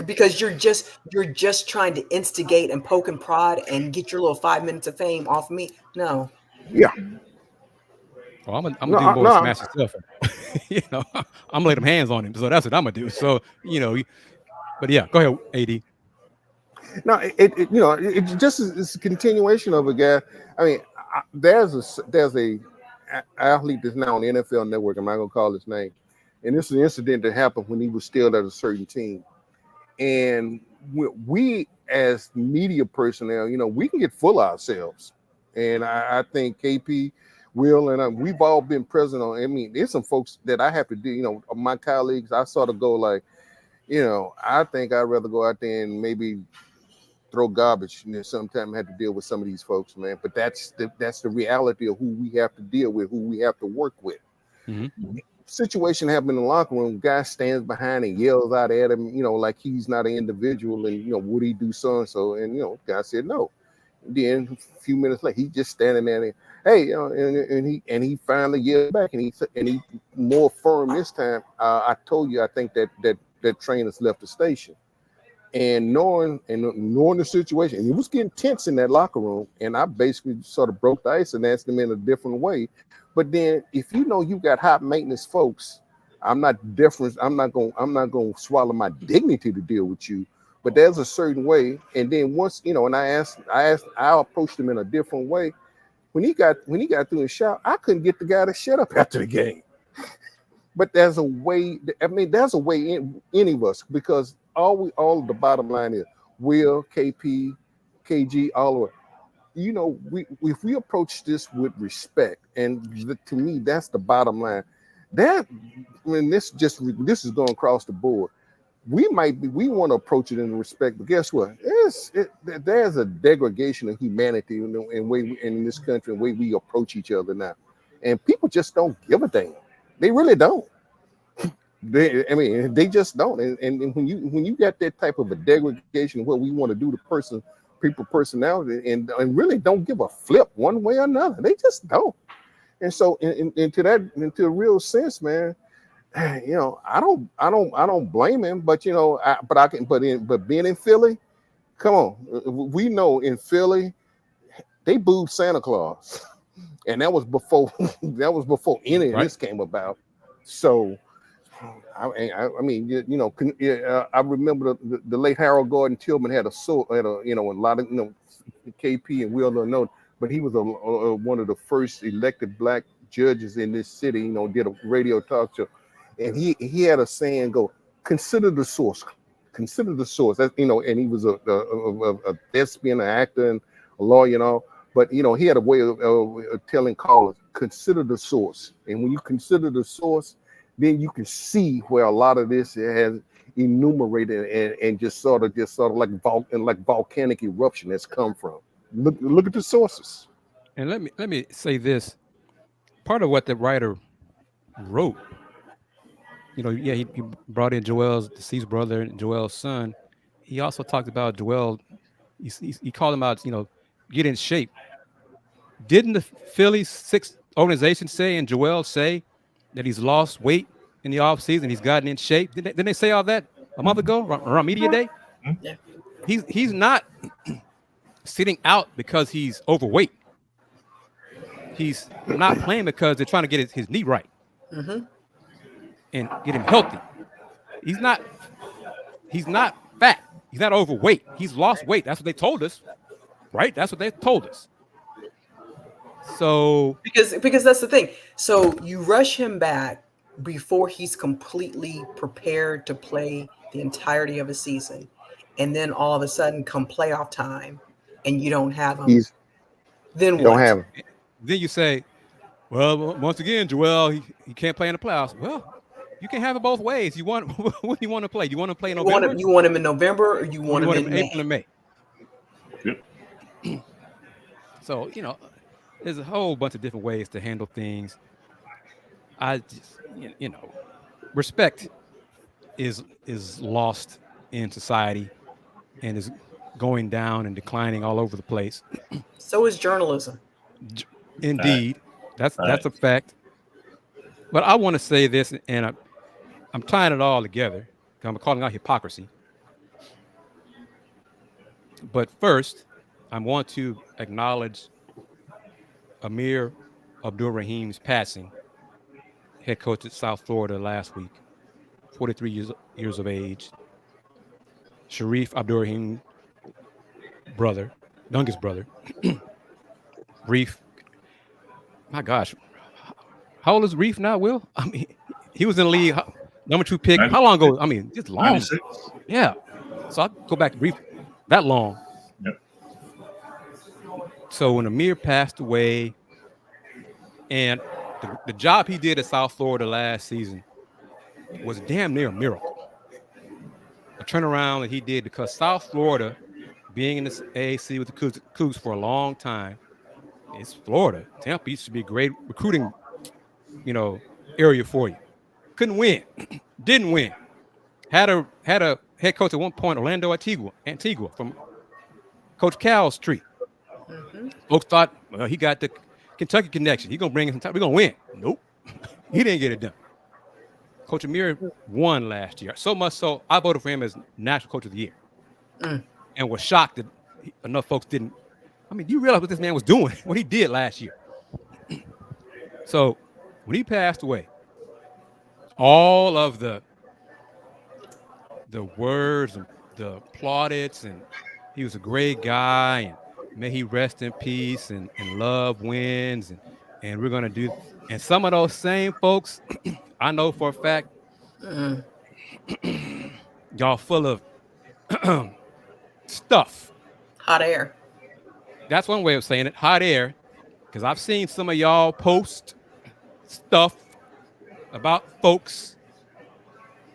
Speaker 4: Because you're just trying to instigate and poke and prod and get your little 5 minutes of fame off me. No.
Speaker 2: Yeah.
Speaker 1: Oh, I'm gonna do more smash stuff. I'm gonna lay them hands on him. So that's what I'm gonna do. So but yeah, go ahead, AD.
Speaker 2: No, it just is a continuation of a guy. I mean, there's a athlete that's now on the NFL Network. I'm not gonna call his name, and this is an incident that happened when he was still at a certain team. And we as media personnel, we can get full of ourselves. And I think KP, Will, and we've all been present on. I mean, there's some folks that I have to do, my colleagues, I sort of go like, I think I'd rather go out there and maybe throw garbage. Sometimes I have to deal with some of these folks, man. But that's the reality of who we have to deal with, who we have to work with. Mm-hmm. Situation happened in the locker room. Guy stands behind and yells out at him, like he's not an individual, and would he do so and so? And guy said no. And then a few minutes later, he's just standing there, and hey, and he finally yelled back, and he more firm this time. I told you, I think that train has left the station, and knowing the situation, and it was getting tense in that locker room, and I basically sort of broke the ice and asked him in a different way. But then, if you got high maintenance folks, I'm not gonna swallow my dignity to deal with you. But there's a certain way. And then once and I approached him in a different way. When he got through and shout, I couldn't get the guy to shut up after the game. But there's a way. I mean, there's a way in any of us, because all the bottom line is Will, KP, KG, all of it. If we approach this with respect, and to me, that's the bottom line. This is going across the board. we want to approach it in respect, but guess what? There's a degradation of humanity in way in this country, and way we approach each other now, and people just don't give a damn. They really don't. They just don't. And when you got that type of a degradation of what we want to do to people personality, and really don't give a flip one way or another, they just don't. And so, into a real sense, man. You know, I don't blame him, but you know, but being in Philly, come on, we know in Philly they booed Santa Claus, and that was before any of this came about. So, I mean, you know, I remember the late Harold Gordon Tillman had a you know, a lot of, you know, KP and Will don't know, but he was one of the first elected black judges in this city. You know, did a radio talk show. And he had a saying, go, consider the source. That, you know, and he was a thespian, an actor, and a lawyer, you know. But, you know, he had a way of telling callers, consider the source. And when you consider the source, then you can see where a lot of this has enumerated and just sort of like volcanic eruption has come from. Look at the sources.
Speaker 1: And let me say this. Part of what the writer wrote, you know, yeah, he brought in Joel's deceased brother and Joel's son. He also talked about Joel. He called him out, you know, get in shape. Didn't the Philly Six organization say and Joel say that he's lost weight in the offseason? He's gotten in shape. Didn't they say all that a month ago around media day?
Speaker 4: Yeah.
Speaker 1: He's not sitting out because he's overweight. He's not playing because they're trying to get his knee right.
Speaker 4: Mm-hmm.
Speaker 1: And get him healthy. He's not fat. He's not overweight. He's lost weight. That's what they told us, right? That's what they told us. So
Speaker 4: because that's the thing. So you rush him back before he's completely prepared to play the entirety of a season, and then all of a sudden come playoff time, and you don't have him. Then
Speaker 2: don't have him.
Speaker 1: Then you say, well, once again, Joel, he can't play in the playoffs. Well, you can have it both ways. You want when you want to play. You want to play in November?
Speaker 4: You want him in November, or you want him in
Speaker 1: April and May?
Speaker 3: Yep.
Speaker 1: So, you know, there's a whole bunch of different ways to handle things. I just, you know, respect is lost in society and is going down and declining all over the place.
Speaker 4: So is journalism.
Speaker 1: Indeed, that's a fact. But I want to say this, and I'm tying it all together. I'm calling out hypocrisy. But first, I want to acknowledge Amir Abdur-Rahim's passing, head coach at South Florida last week, 43 years of age. Sharif Abdur-Rahim, brother, youngest brother. Reef, my gosh, how old is Reef now, Will? I mean, he was in the league, number 2 pick. How long ago? I mean, just long.
Speaker 3: 96.
Speaker 1: Yeah. So I'll go back to Reef that long.
Speaker 3: Yep.
Speaker 1: So when Amir passed away, and the job he did at South Florida last season was damn near a miracle. A turnaround that he did, because South Florida, being in the AAC with the Coogs for a long time, it's Florida. Tampa used to be a great recruiting, you know, area for you. Couldn't win. Didn't win. Had a head coach at one point, Orlando Antigua from Coach Cal's tree.
Speaker 4: Mm-hmm.
Speaker 1: Folks thought, well, he got the Kentucky connection. He's gonna bring us. We're gonna win. Nope. He didn't get it done. Coach Amir won last year. So much so, I voted for him as National Coach of the Year, and was shocked that enough folks didn't. I mean, do you realize what this man was doing? What he did last year? So when he passed away, all of the words and the plaudits, and he was a great guy, and may he rest in peace, and love wins, and we're gonna do. And some of those same folks, I know for a fact, y'all full of stuff.
Speaker 4: Hot air.
Speaker 1: That's one way of saying it, hot air, because I've seen some of y'all post stuff about folks,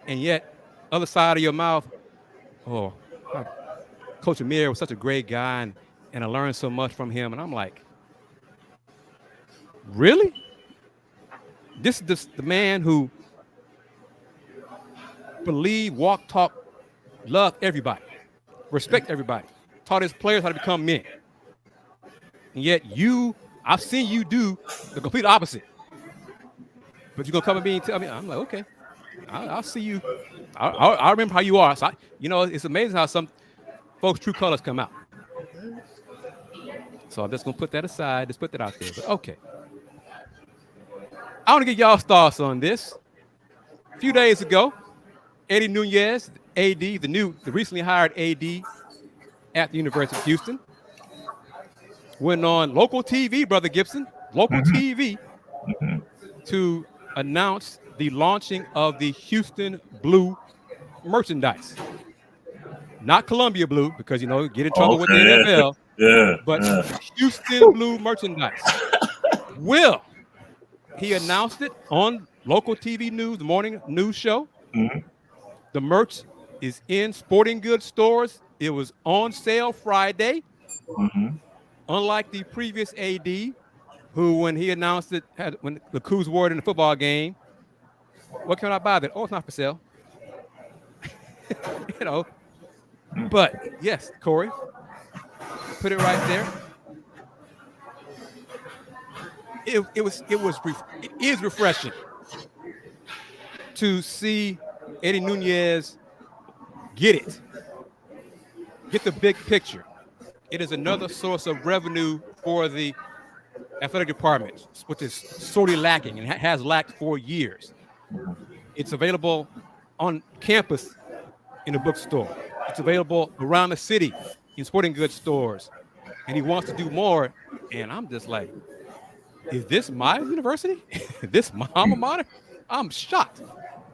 Speaker 1: and yet other side of your mouth, oh, Coach Amir was such a great guy, and I learned so much from him. And I'm like, really? This is the man who believed, walk, talk, love everybody, respect everybody, taught his players how to become men. And yet I've seen you do the complete opposite. But you're going to come at me and tell me, I'm like, okay, I'll see you. I remember how you are. So it's amazing how some folks' true colors come out. So I'm just going to put that aside, just put that out there. But okay. I want to get y'all's thoughts on this. A few days ago, Eddie Nuñez, AD, the recently hired AD at the University of Houston, went on local TV, Brother Gibson, local TV, to announce the launching of the Houston Blue merchandise. Not Columbia Blue, because, get in trouble with the NFL. But Houston Blue merchandise. He announced it on local TV news, the morning news show. The merch is in sporting goods stores. It was on sale Friday. Unlike the previous AD, who, when he announced it, when the Coogs wore it in the football game, what can I buy that? Oh, it's not for sale. But yes, Corey, put it right there. It is refreshing to see Eddie Nuñez get the big picture. It is another source of revenue for the athletic department, which is sorely lacking and has lacked for years. It's available on campus in a bookstore. It's available around the city in sporting goods stores. And he wants to do more. And I'm just like, is this my university? This my alma mater? I'm shocked.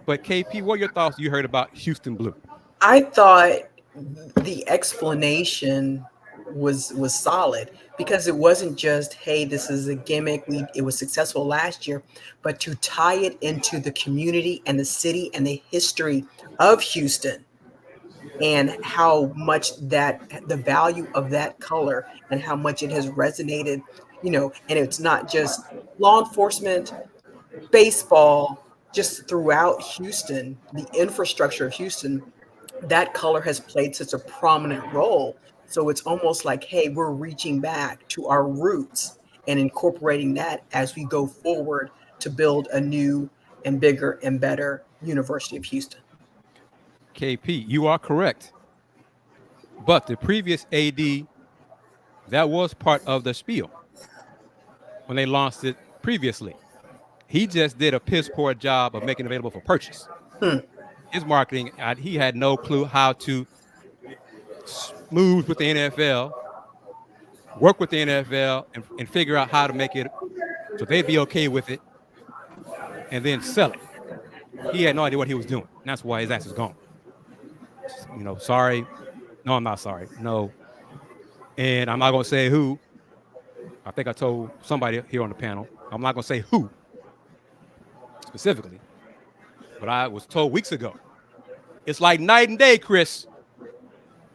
Speaker 1: But KP, what are your thoughts you heard about Houston Blue?
Speaker 4: I thought the explanation was solid, because it wasn't just, hey, this is a gimmick, it was successful last year, but to tie it into the community and the city and the history of Houston, and how much the value of that color and how much it has resonated, and it's not just law enforcement, baseball, just throughout Houston, the infrastructure of Houston, that color has played such a prominent role. So it's almost like, hey, we're reaching back to our roots and incorporating that as we go forward to build a new and bigger and better University of Houston.
Speaker 1: KP, you are correct. But the previous AD, that was part of the spiel when they launched it previously. He just did a piss poor job of making it available for purchase. His marketing, he had no clue how to move with the NFL, work with the NFL, and figure out how to make it so they'd be okay with it, and then sell it. He had no idea what he was doing. And that's why his ass is gone. Sorry. No, I'm not sorry. No. And I'm not going to say who. I think I told somebody here on the panel. I'm not going to say who specifically. But I was told weeks ago. It's like night and day, Chris,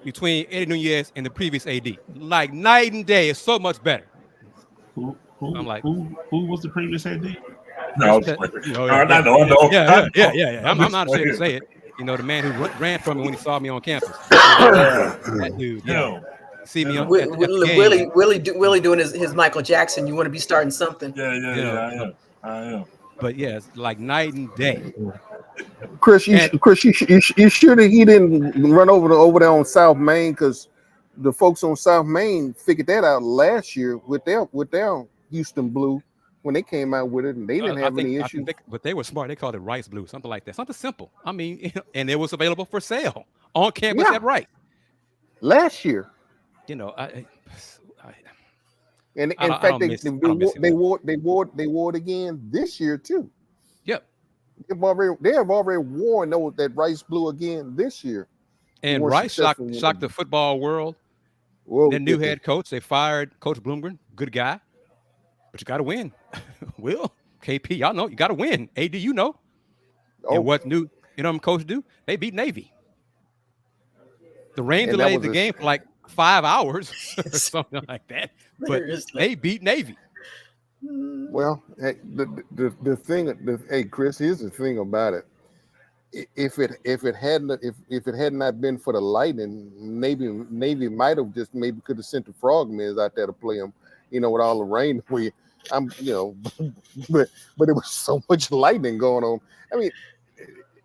Speaker 1: between Eddie Nuñez and the previous AD. Like night and day. It's so much better.
Speaker 3: Who was the previous AD?
Speaker 1: No,
Speaker 3: I know.
Speaker 1: Yeah. I'm not ashamed to say it. The man who ran from me when he saw me on campus. That dude, see me on
Speaker 4: Willie doing his Michael Jackson. You want to be starting something.
Speaker 3: I am.
Speaker 1: But yeah, it's like night and day.
Speaker 2: Chris, you sure that he didn't run over there on South Main, because the folks on South Main figured that out last year with their Houston Blue when they came out with it, and they didn't have any issues.
Speaker 1: But they were smart. They called it Rice Blue, something like that, something simple. I mean, and it was available for sale on campus at Rice
Speaker 2: last year.
Speaker 1: And
Speaker 2: in fact, they wore it again this year too.
Speaker 1: Yep.
Speaker 2: They have already worn that Rice Blue again this year.
Speaker 1: And Rice shocked the football world. Their new head coach, they fired Coach Bloomgren, good guy, but you got to win. Will, KP, y'all know you got to win. AD, and what's new? You know what coach do? They beat Navy. The rain
Speaker 2: And that
Speaker 1: delayed
Speaker 2: was
Speaker 1: the
Speaker 2: a-
Speaker 1: game for like 5 hours or something like that. But they beat Navy.
Speaker 2: Well, hey, the thing, hey Chris, here's the thing about it. If it had not been for the lightning, Navy might have just maybe could have sent the frogmen out there to play them, with all the rain. But it was so much lightning going on. I mean,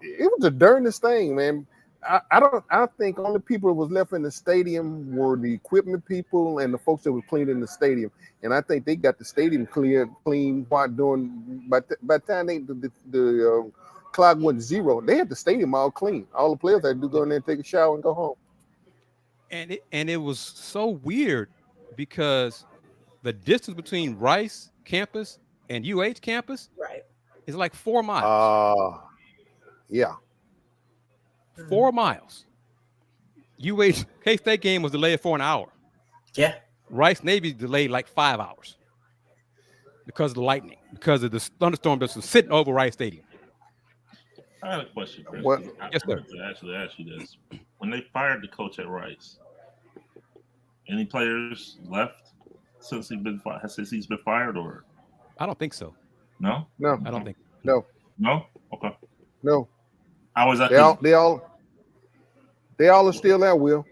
Speaker 2: it was the darndest thing, man. I think only people that was left in the stadium were the equipment people and the folks that were cleaning the stadium. And I think they got the stadium clean while doing by the time the clock went 0, they had the stadium all clean. All the players had to do go in there and take a shower and go home.
Speaker 1: And it was so weird because the distance between Rice campus and UH campus is like 4 miles.
Speaker 2: Yeah.
Speaker 1: 4 miles. UH K-State game was delayed for an hour.
Speaker 4: Yeah.
Speaker 1: Rice Navy delayed like 5 hours because of the lightning, because of the thunderstorm that was sitting over Rice Stadium.
Speaker 3: I had a question, Chris.
Speaker 2: What?
Speaker 1: Yes, sir.
Speaker 3: I wanted to actually ask you this. When they fired the coach at Rice, any players left since he's been fired, or?
Speaker 1: I don't think so.
Speaker 3: No?
Speaker 2: No.
Speaker 1: I don't think.
Speaker 2: No.
Speaker 3: No? Okay.
Speaker 2: No.
Speaker 3: How was that?
Speaker 2: They all are still there, Will.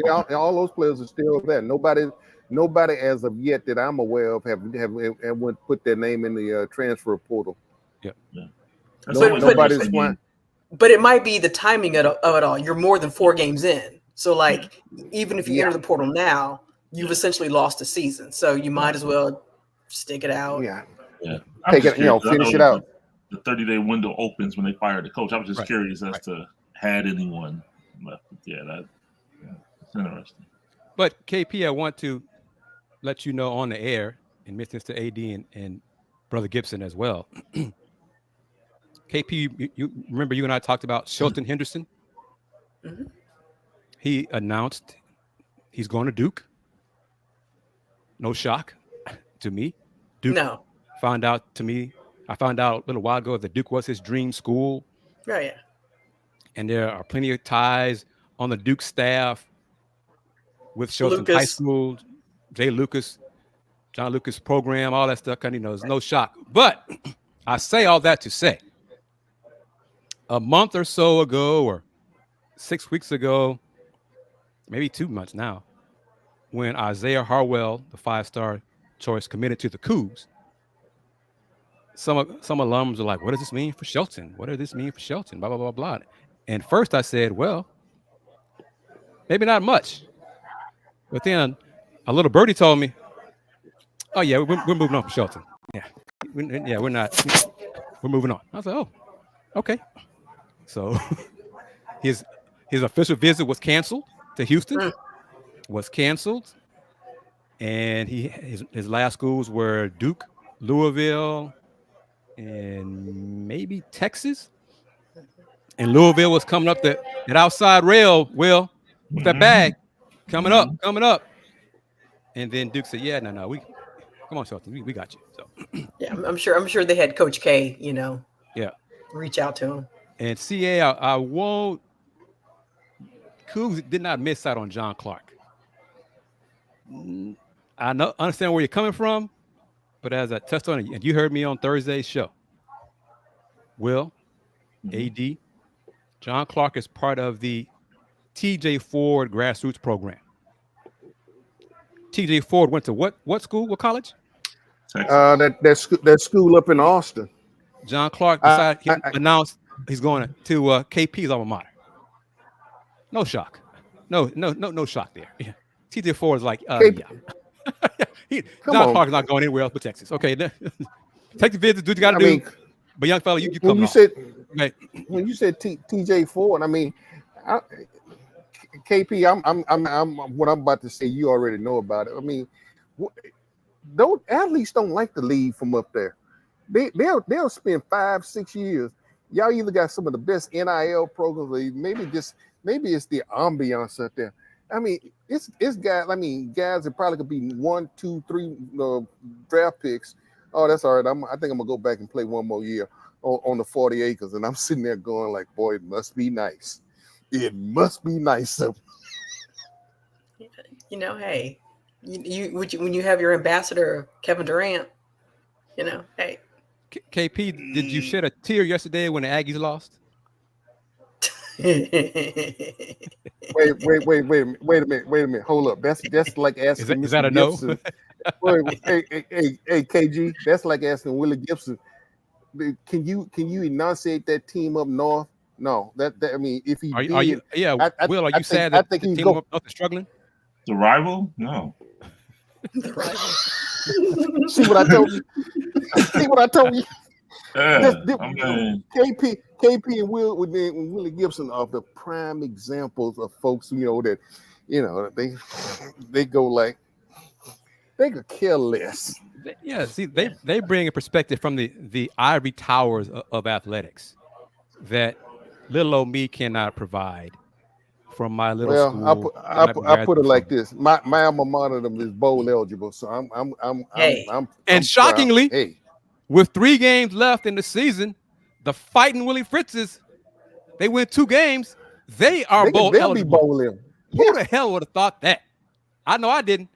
Speaker 2: All those players are still there. Nobody as of yet that I'm aware of have put their name in the transfer portal.
Speaker 1: Yeah.
Speaker 2: Nobody's flying.
Speaker 4: But it might be the timing of it all. You're more than 4 games in. So, like, even if you enter the portal now, you've essentially lost a season. So you might as well stick it out.
Speaker 2: Yeah.
Speaker 3: Take
Speaker 2: it, finish it out.
Speaker 3: The 30-day window opens when they fire the coach. I was just curious as to had anyone left. Yeah, that's interesting.
Speaker 1: But KP, I want to let you know on the air, and mentions to AD and Brother Gibson as well. KP, you remember you and I talked about Shelton Henderson?
Speaker 4: Mm-hmm.
Speaker 1: He announced he's going to Duke. No shock to me. Duke
Speaker 4: No.
Speaker 1: I found out a little while ago that Duke was his dream school.
Speaker 4: Oh, yeah.
Speaker 1: And there are plenty of ties on the Duke staff with Shelton High School, John Lucas program, all that stuff. There's no shock. But I say all that to say, a month or so ago, or 6 weeks ago, maybe 2 months now, when Isaiah Harwell, the 5-star choice, committed to the Coogs, some alums are like, what does this mean for Shelton? What does this mean for Shelton? Blah, blah, blah, blah. And first I said, well, maybe not much. But then a little birdie told me, oh, yeah, we're moving on from Shelton. Yeah, we're moving on. I was like, oh, okay. So his official visit was canceled to Houston, and his last schools were Duke, Louisville, and maybe Texas. And Louisville was coming up that outside rail, Will, with that bag coming up. And then Duke said, yeah, no, come on, Shelton, we got you. So
Speaker 4: yeah, I'm sure they had Coach K, reach out to him.
Speaker 1: And CA, I won't. Coogs did not miss out on John Clark. I understand where you're coming from, but as I touched on it, and you heard me on Thursday's show, Will, AD, John Clark is part of the TJ Ford grassroots program. TJ Ford went to what school? What college?
Speaker 2: That school up in Austin.
Speaker 1: John Clark announced he's going to KP's alma mater. No shock. No shock there. Yeah. TJ Ford is like, yeah. John Clark is not going anywhere else but Texas. Okay, take the visit. Do what you got to do. But young fella, you come on.
Speaker 2: When you said TJ Ford, KP, I'm what I'm about to say. You already know about it. I mean, athletes don't like to leave from up there. They'll spend 5-6 years. Y'all either got some of the best NIL programs, or maybe it's the ambiance up there. I mean, it's guys. I mean, guys that probably could be 1, 2, 3 draft picks Oh, that's all right. I think I'm gonna go back and play one more year on the 40 acres, and I'm sitting there going like, boy, it must be nice. It must be nice. So,
Speaker 4: Hey, when you have your ambassador Kevin Durant, hey.
Speaker 1: KP, did you shed a tear yesterday when the Aggies lost?
Speaker 2: wait a minute. Hold up. That's like asking
Speaker 1: is that a no?
Speaker 2: Gibson. hey, KG, that's like asking Willy Gibson. Can you enunciate that team up north? No, that I mean, if he
Speaker 1: are you Will? Are you sad that the team up north is struggling?
Speaker 3: The rival? No.
Speaker 4: The rival.
Speaker 2: See what I told you? See what I told you?
Speaker 3: Yeah,
Speaker 2: KP and Willy Gibson are the prime examples of folks, that they go like they could care less.
Speaker 1: Yeah, see, they bring a perspective from the ivory towers of athletics that little old me cannot provide from my little school.
Speaker 2: I put it like this: my alma mater is bowl eligible, so I'm
Speaker 1: shockingly,
Speaker 2: proud. Hey.
Speaker 1: With 3 games left in the season, the Fighting Willie Fritzes, they win 2 games. They are bowl eligible.
Speaker 2: Be bowl eligible.
Speaker 1: Who the hell would have thought that? I know I didn't.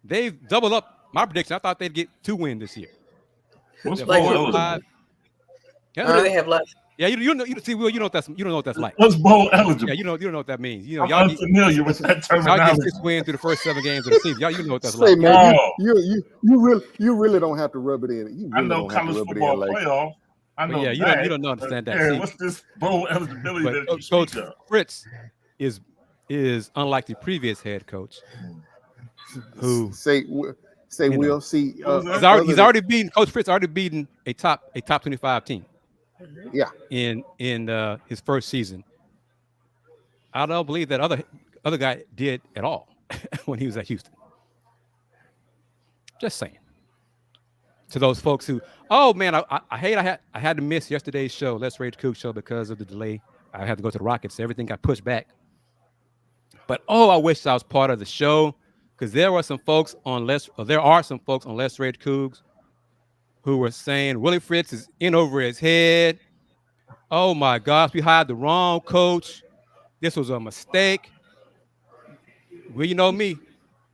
Speaker 1: They've doubled up my prediction. I thought they'd get 2 wins this year.
Speaker 3: What's bowl eligible?
Speaker 4: Who do they have left?
Speaker 1: Yeah, you know what that's like.
Speaker 3: What's bowl eligible?
Speaker 1: Yeah, you don't know what that means.
Speaker 3: I'm unfamiliar with that terminology.
Speaker 1: Y'all get 6 wins through the first 7 games of the season. Y'all, you know what that's
Speaker 2: like.
Speaker 1: Man,
Speaker 2: you really don't have to rub it in. You really
Speaker 3: I know college football playoff. I know.
Speaker 1: Yeah, you don't understand that.
Speaker 3: Hey, what's this bowl eligibility that you
Speaker 1: Coach
Speaker 3: speak of?
Speaker 1: Fritz is unlike the previous head coach, who
Speaker 2: we'll see.
Speaker 1: He's already beaten. Coach Fritz already beaten a top 25 team.
Speaker 2: Yeah.
Speaker 1: In his first season, I don't believe that other guy did at all when he was at Houston. Just saying. To those folks who, oh man, I hate I had to miss yesterday's show, Let's Rage Coogs show, because of the delay. I had to go to the Rockets. So everything got pushed back. But I wish I was part of the show, because there are some folks on Let's Rage Coogs who were saying Willie Fritz is in over his head. Oh my gosh, we hired the wrong coach. This was a mistake. Well, you know me.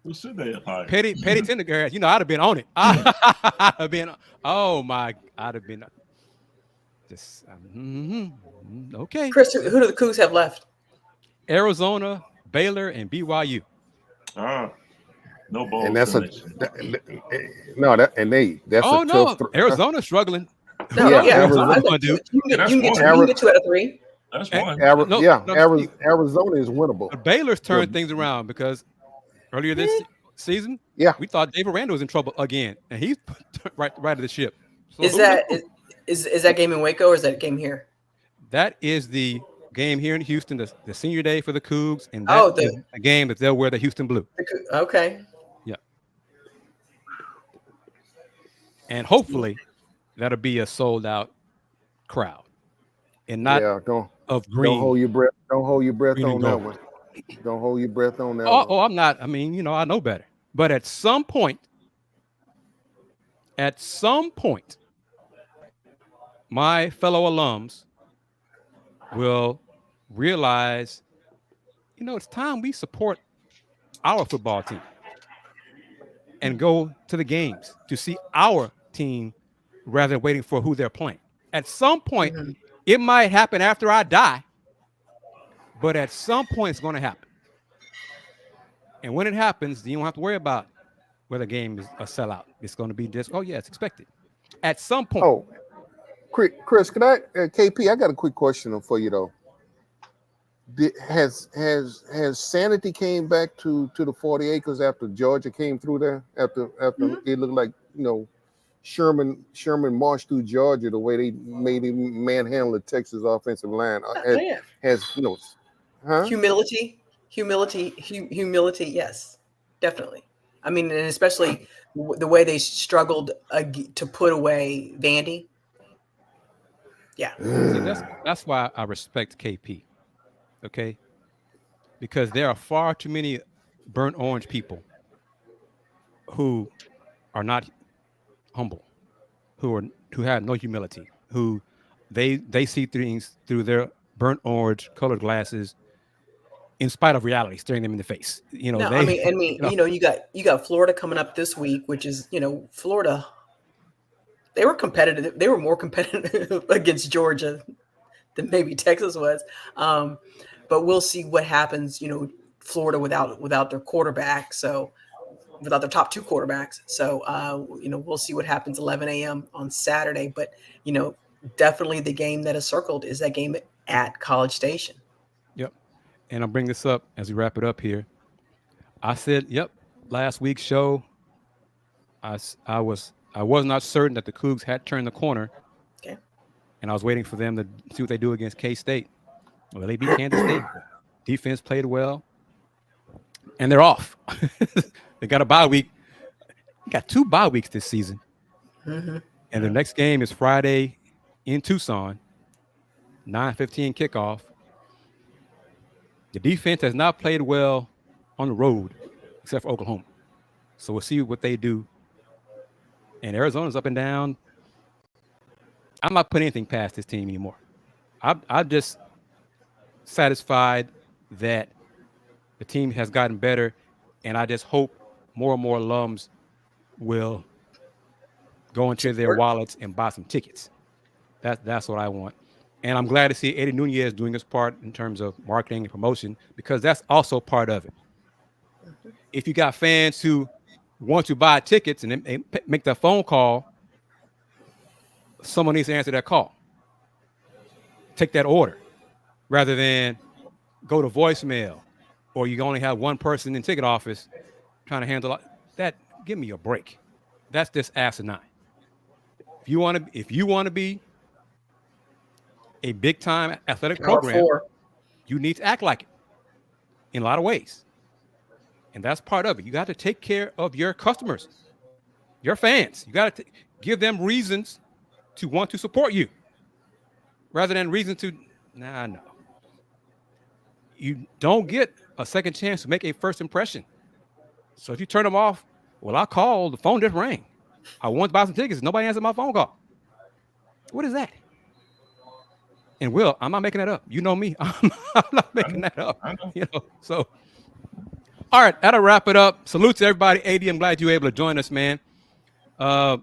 Speaker 3: Who should they have hired?
Speaker 1: Petty Tendergrass. I'd have been on it. I'd have been. I'd have been. Just okay.
Speaker 4: Chris, who do the Cougs have left?
Speaker 1: Arizona, Baylor, and BYU.
Speaker 3: No ball.
Speaker 2: And that's that's
Speaker 1: Arizona's struggling.
Speaker 2: Arizona.
Speaker 4: You can get 2 out of 3.
Speaker 3: That's one.
Speaker 2: Arizona is winnable.
Speaker 1: But Baylor's turned things around, because earlier this season, we thought David Randall was in trouble again, and he's right of the ship. So
Speaker 4: is that game in Waco, or is that game here?
Speaker 1: That is the game here in Houston, the senior day for the Cougs, and that is a game that they'll wear the Houston blue.
Speaker 4: Okay.
Speaker 1: Yeah. And hopefully that'll be a sold out crowd, and not of green.
Speaker 2: Don't hold your breath. Don't hold your breath on that one. Don't hold your breath on that one.
Speaker 1: Oh, I'm not. I mean, I know better. But at some point, my fellow alums will realize, it's time we support our football team and go to the games to see our team rather than waiting for who they're playing. At some point, it might happen after I die, but at some point it's going to happen. And when it happens, you don't have to worry about whether the game is a sellout. It's going to be just, it's expected. At some point.
Speaker 2: Oh, Chris, can I, KP, I got a quick question for you though. Has sanity came back to the 40 acres after Georgia came through there? After it looked like, Sherman marched through Georgia the way they made him manhandle the Texas offensive line.
Speaker 4: Humility, yes, definitely. I mean, and especially the way they struggled to put away Vandy. Yeah.
Speaker 1: See, that's why I respect KP, okay? Because there are far too many burnt orange people who are not humble. who have no humility, who they see things through their burnt orange colored glasses, in spite of reality staring them in the face.
Speaker 4: No,
Speaker 1: they.
Speaker 4: you got Florida coming up this week, which is Florida. They were competitive. They were more competitive against Georgia than maybe Texas was. But we'll see what happens. Florida without their quarterback, so without their top two quarterbacks. So we'll see what happens 11 a.m. on Saturday. But definitely the game that is circled is that game at College Station.
Speaker 1: Yep. And I'll bring this up as we wrap it up here. I said, last week's show, I was not certain that the Cougs had turned the corner.
Speaker 4: Okay. And
Speaker 1: I was waiting for them to see what they do against K-State. Well, they beat Kansas State. Defense played well. And they're off. They got a bye week. They got 2 bye weeks this season.
Speaker 4: Mm-hmm.
Speaker 1: And the next game is Friday in Tucson, 9:15 kickoff. The defense has not played well on the road, except for Oklahoma. So we'll see what they do. And Arizona's up and down. I'm not putting anything past this team anymore. I'm just satisfied that the team has gotten better, and I just hope more and more alums will go into their wallets and buy some tickets. That's what I want. And I'm glad to see Eddie Nuñez doing his part in terms of marketing and promotion, because that's also part of it. If you got fans who want to buy tickets and they make that phone call, someone needs to answer that call. Take that order rather than go to voicemail, or you only have one person in ticket office trying to handle that. Give me a break. That's just asinine. If you want to be a big time athletic program, you need to act like it in a lot of ways. And that's part of it. You got to take care of your customers, your fans. You got to give them reasons to want to support you rather than reason to, no. You don't get a second chance to make a first impression. So if you turn them off, well, I called, the phone just rang. I want to buy some tickets. Nobody answered my phone call. What is that? And Will, I'm not making that up. You know me. I'm not making that up. So, all right, that'll wrap it up. Salute to everybody. AD, I'm glad you were able to join us, man.
Speaker 2: I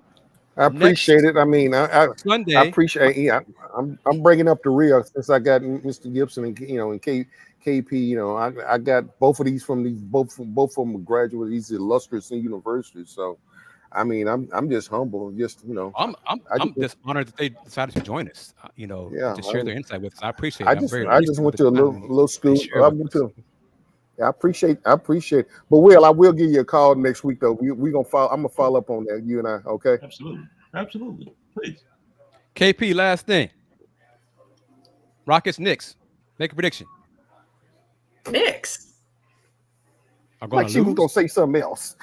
Speaker 2: appreciate it. I mean,
Speaker 1: Sunday.
Speaker 2: I appreciate. Yeah, I'm bringing up the rear since I got Mr. Gibson and and KP. I got both of these from both of them graduate these illustrious universities. So, I mean, I'm just humble. Just
Speaker 1: I'm just honored that they decided to join us. To share their insight with us. I appreciate it.
Speaker 2: I just went to a little school. I appreciate. But Will, I will give you a call next week though. We gonna follow. I'm gonna follow up on that. You and I, okay?
Speaker 3: Absolutely. Please.
Speaker 1: KP, last thing. Rockets, Knicks. Make a prediction.
Speaker 4: Knicks.
Speaker 1: Are going
Speaker 2: she was gonna say something else.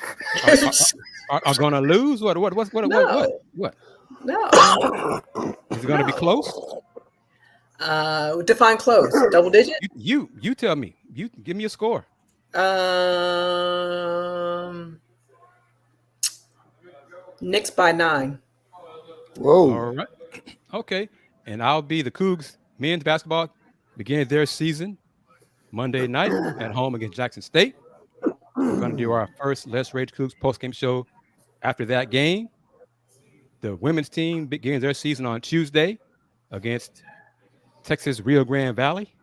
Speaker 1: Are going to lose? What?
Speaker 4: No.
Speaker 1: What?
Speaker 4: No.
Speaker 1: Is it going to be close?
Speaker 4: Define close. Double digit?
Speaker 1: You tell me. You give me a score.
Speaker 4: Knicks by 9.
Speaker 2: Whoa.
Speaker 1: All right. Okay. And I'll be the Cougs men's basketball begin their season Monday night at home against Jackson State. We're going to do our first Let's Rage Cougs post-game show after that game. The women's team begins their season on Tuesday against Texas Rio Grande Valley.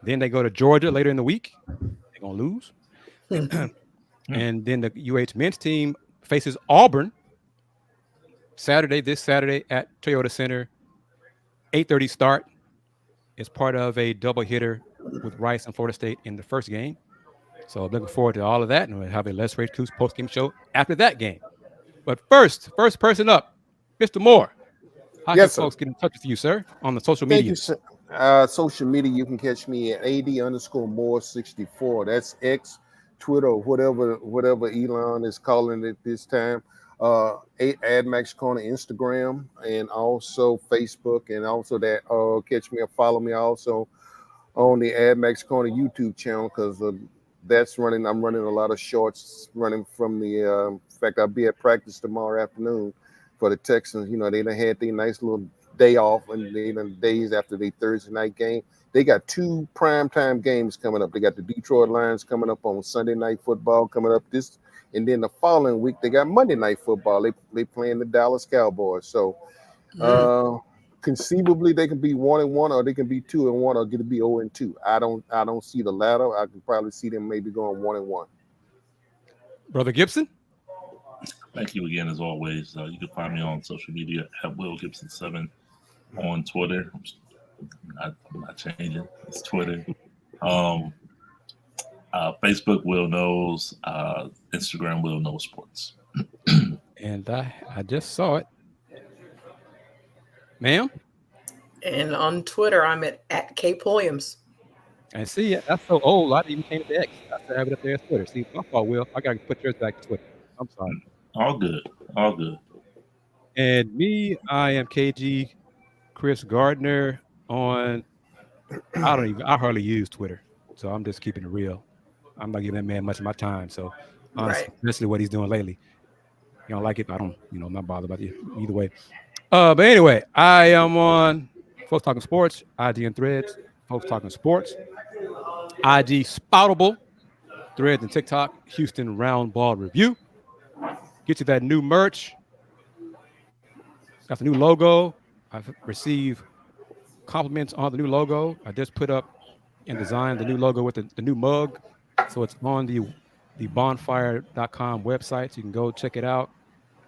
Speaker 1: Then they go to Georgia later in the week. They're going to lose. And then the UH men's team faces Auburn this Saturday at Toyota Center. 8:30 start. It's part of a double hitter with Rice and Florida State in the first game. So I'm looking forward to all of that, and we'll have a Let's Rage Cougs post-game show after that game. But first person up, Mr. Moore. How can folks get in touch with you, sir, on the social media?
Speaker 2: Thank you, social media, you can catch me at AD_Moore64. That's X, Twitter, or whatever Elon is calling it this time. AdMax Corner Instagram, and also Facebook, and also that catch me or follow me also on the AdMax Corner YouTube channel, because that's running. I'm running a lot of shorts running from the. In fact, I'll be at practice tomorrow afternoon for the Texans. You know, they done had their nice little day off, and they done days after their Thursday night game. They got 2 primetime games coming up. They got the Detroit Lions coming up on Sunday Night Football coming up this, and then the following week they got Monday Night Football. They playing the Dallas Cowboys. So conceivably they can be 1-1, or they can be 2-1, or get to be 0-2. I don't see the latter. I can probably see them maybe going 1-1.
Speaker 1: Brother Gibson.
Speaker 3: Thank you again, as always. You can find me on social media at Will Gibson 7 on Twitter. I'm not changing. It's Twitter. Facebook, Will Knows. Instagram, Will Knows Sports.
Speaker 1: And I just saw it. Ma'am?
Speaker 4: And on Twitter, I'm at K Pulliams.
Speaker 1: And see, that's so old. I didn't even change the X. I still have it up there as Twitter. See, my fault, Will. I got to put yours back to Twitter. I'm sorry.
Speaker 3: All good. All good.
Speaker 1: And me, I am KG Kris Gardner on. I hardly use Twitter, so I'm just keeping it real. I'm not giving that man much of my time. So, honestly, especially what he's doing lately. You don't like it? I don't. I'm not bothered about it either way. But anyway, I am on Folks Talking Sports, IG and Threads. Folks Talking Sports, IG Spoutable, Threads and TikTok. Houston Roundball Review. Get you that new merch. Got the new logo. I've received compliments on the new logo. I just put up and designed the new logo with the new mug. So it's on the bonfire.com website. So you can go check it out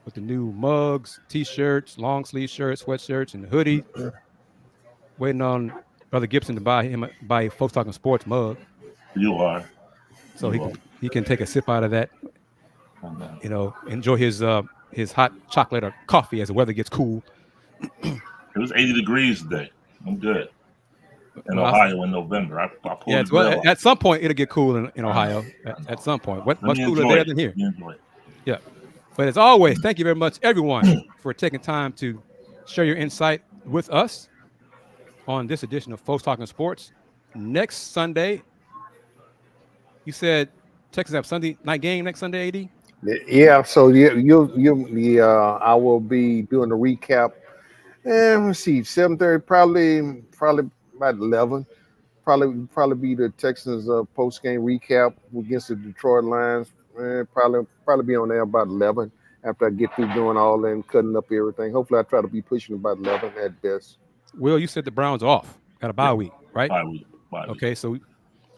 Speaker 1: with the new mugs, t-shirts, long sleeve shirts, sweatshirts, and the hoodie. Waiting on Brother Gibson to buy a Folks Talking Sports mug.
Speaker 3: You are.
Speaker 1: So he can take a sip out of that. Enjoy his hot chocolate or coffee as the weather gets cool.
Speaker 3: It was 80 degrees today. I'm good. In Ohio in November. I pulled
Speaker 1: at some point it'll get cool in Ohio. At some point. Much cooler there than here. Yeah. But as always, thank you very much, everyone, for taking time to share your insight with us on this edition of Folks Talking Sports. Next Sunday, you said Texas have Sunday night game next Sunday, AD?
Speaker 2: Yeah, so I will be doing the recap. Let's see, 7:30, probably about 11. Probably be the Texans post game recap against the Detroit Lions. Probably be on there about 11 after I get through doing all that and cutting up everything. Hopefully, I try to be pushing about 11 at best.
Speaker 1: Will, you said the Browns are off. Got a bye week, right?
Speaker 3: Bye week.
Speaker 1: Okay, so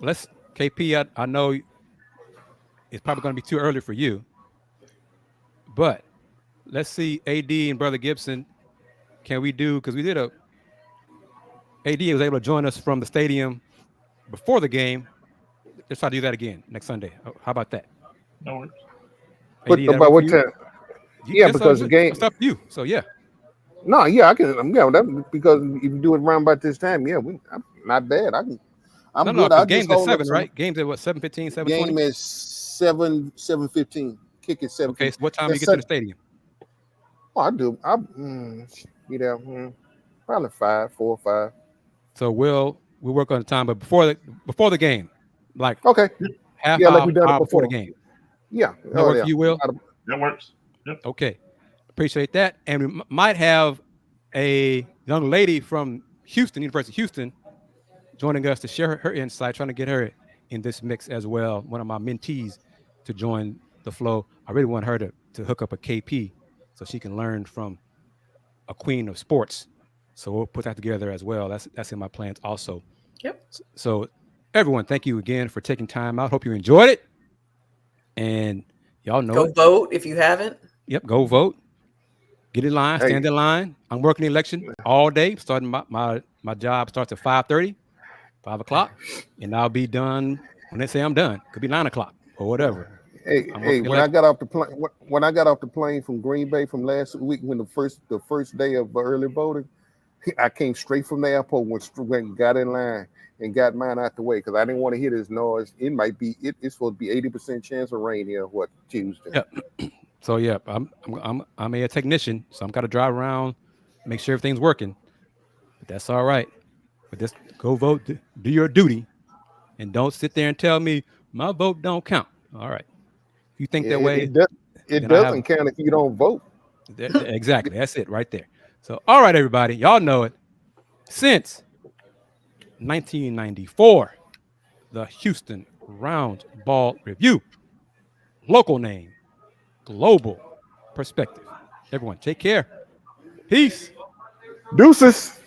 Speaker 1: let's KP. I know it's probably going to be too early for you, but let's see AD and Brother Gibson. Can we do, because we did AD was able to join us from the stadium before the game. Let's try to do that again next Sunday. How about that?
Speaker 3: No worries.
Speaker 2: But about what time? Yeah, because the game.
Speaker 1: It's up to you. So yeah.
Speaker 2: No, yeah, I can. I'm that because if you do it around about this time, yeah, I'm not bad. I'm good.
Speaker 1: No, game's at 7, right? Game's at what? 7:15, 7:20.
Speaker 2: Game is 7:15. Kick it 7.
Speaker 1: Okay, so what time do you get to the stadium?
Speaker 2: Oh, I do. Probably 4 or 5.
Speaker 1: So we'll work on the time, but before the game, like
Speaker 2: okay,
Speaker 1: half
Speaker 2: like
Speaker 1: hour
Speaker 2: we done
Speaker 1: before the game.
Speaker 2: Yeah,
Speaker 1: that work for you, Will?
Speaker 3: That works. Yep.
Speaker 1: Okay, appreciate that, and we might have a young lady from Houston, University of Houston, joining us to share her insight, trying to get her in this mix as well. One of my mentees to join the flow. I really want her to hook up a KP so she can learn from a queen of sports. So we'll put that together as well. That's in my plans also.
Speaker 4: Yep.
Speaker 1: So everyone, thank you again for taking time out. Hope you enjoyed it. And y'all know
Speaker 4: Go vote if you haven't.
Speaker 1: Yep, go vote. Get in line, stand in line. I'm working the election all day. Starting my job starts at 5:30, 5 o'clock, and I'll be done when they say I'm done. Could be 9 o'clock or whatever.
Speaker 2: Hey, when I got off the plane from Green Bay from last week, when the first day of early voting, I came straight from the airport, went got in line and got mine out the way because I didn't want to hear this noise. It's supposed to be 80% chance of rain here. Tuesday?
Speaker 1: Yeah. So yeah, I'm a technician, so I'm got to drive around, make sure everything's working. But that's all right. But just go vote, do your duty, and don't sit there and tell me my vote don't count. All right. If you think that way,
Speaker 2: it doesn't count if you don't vote.
Speaker 1: Exactly. That's it right there. So, all right, everybody. Y'all know it. Since 1994, the Houston Roundball Review. Local name, global perspective. Everyone, take care. Peace.
Speaker 2: Deuces.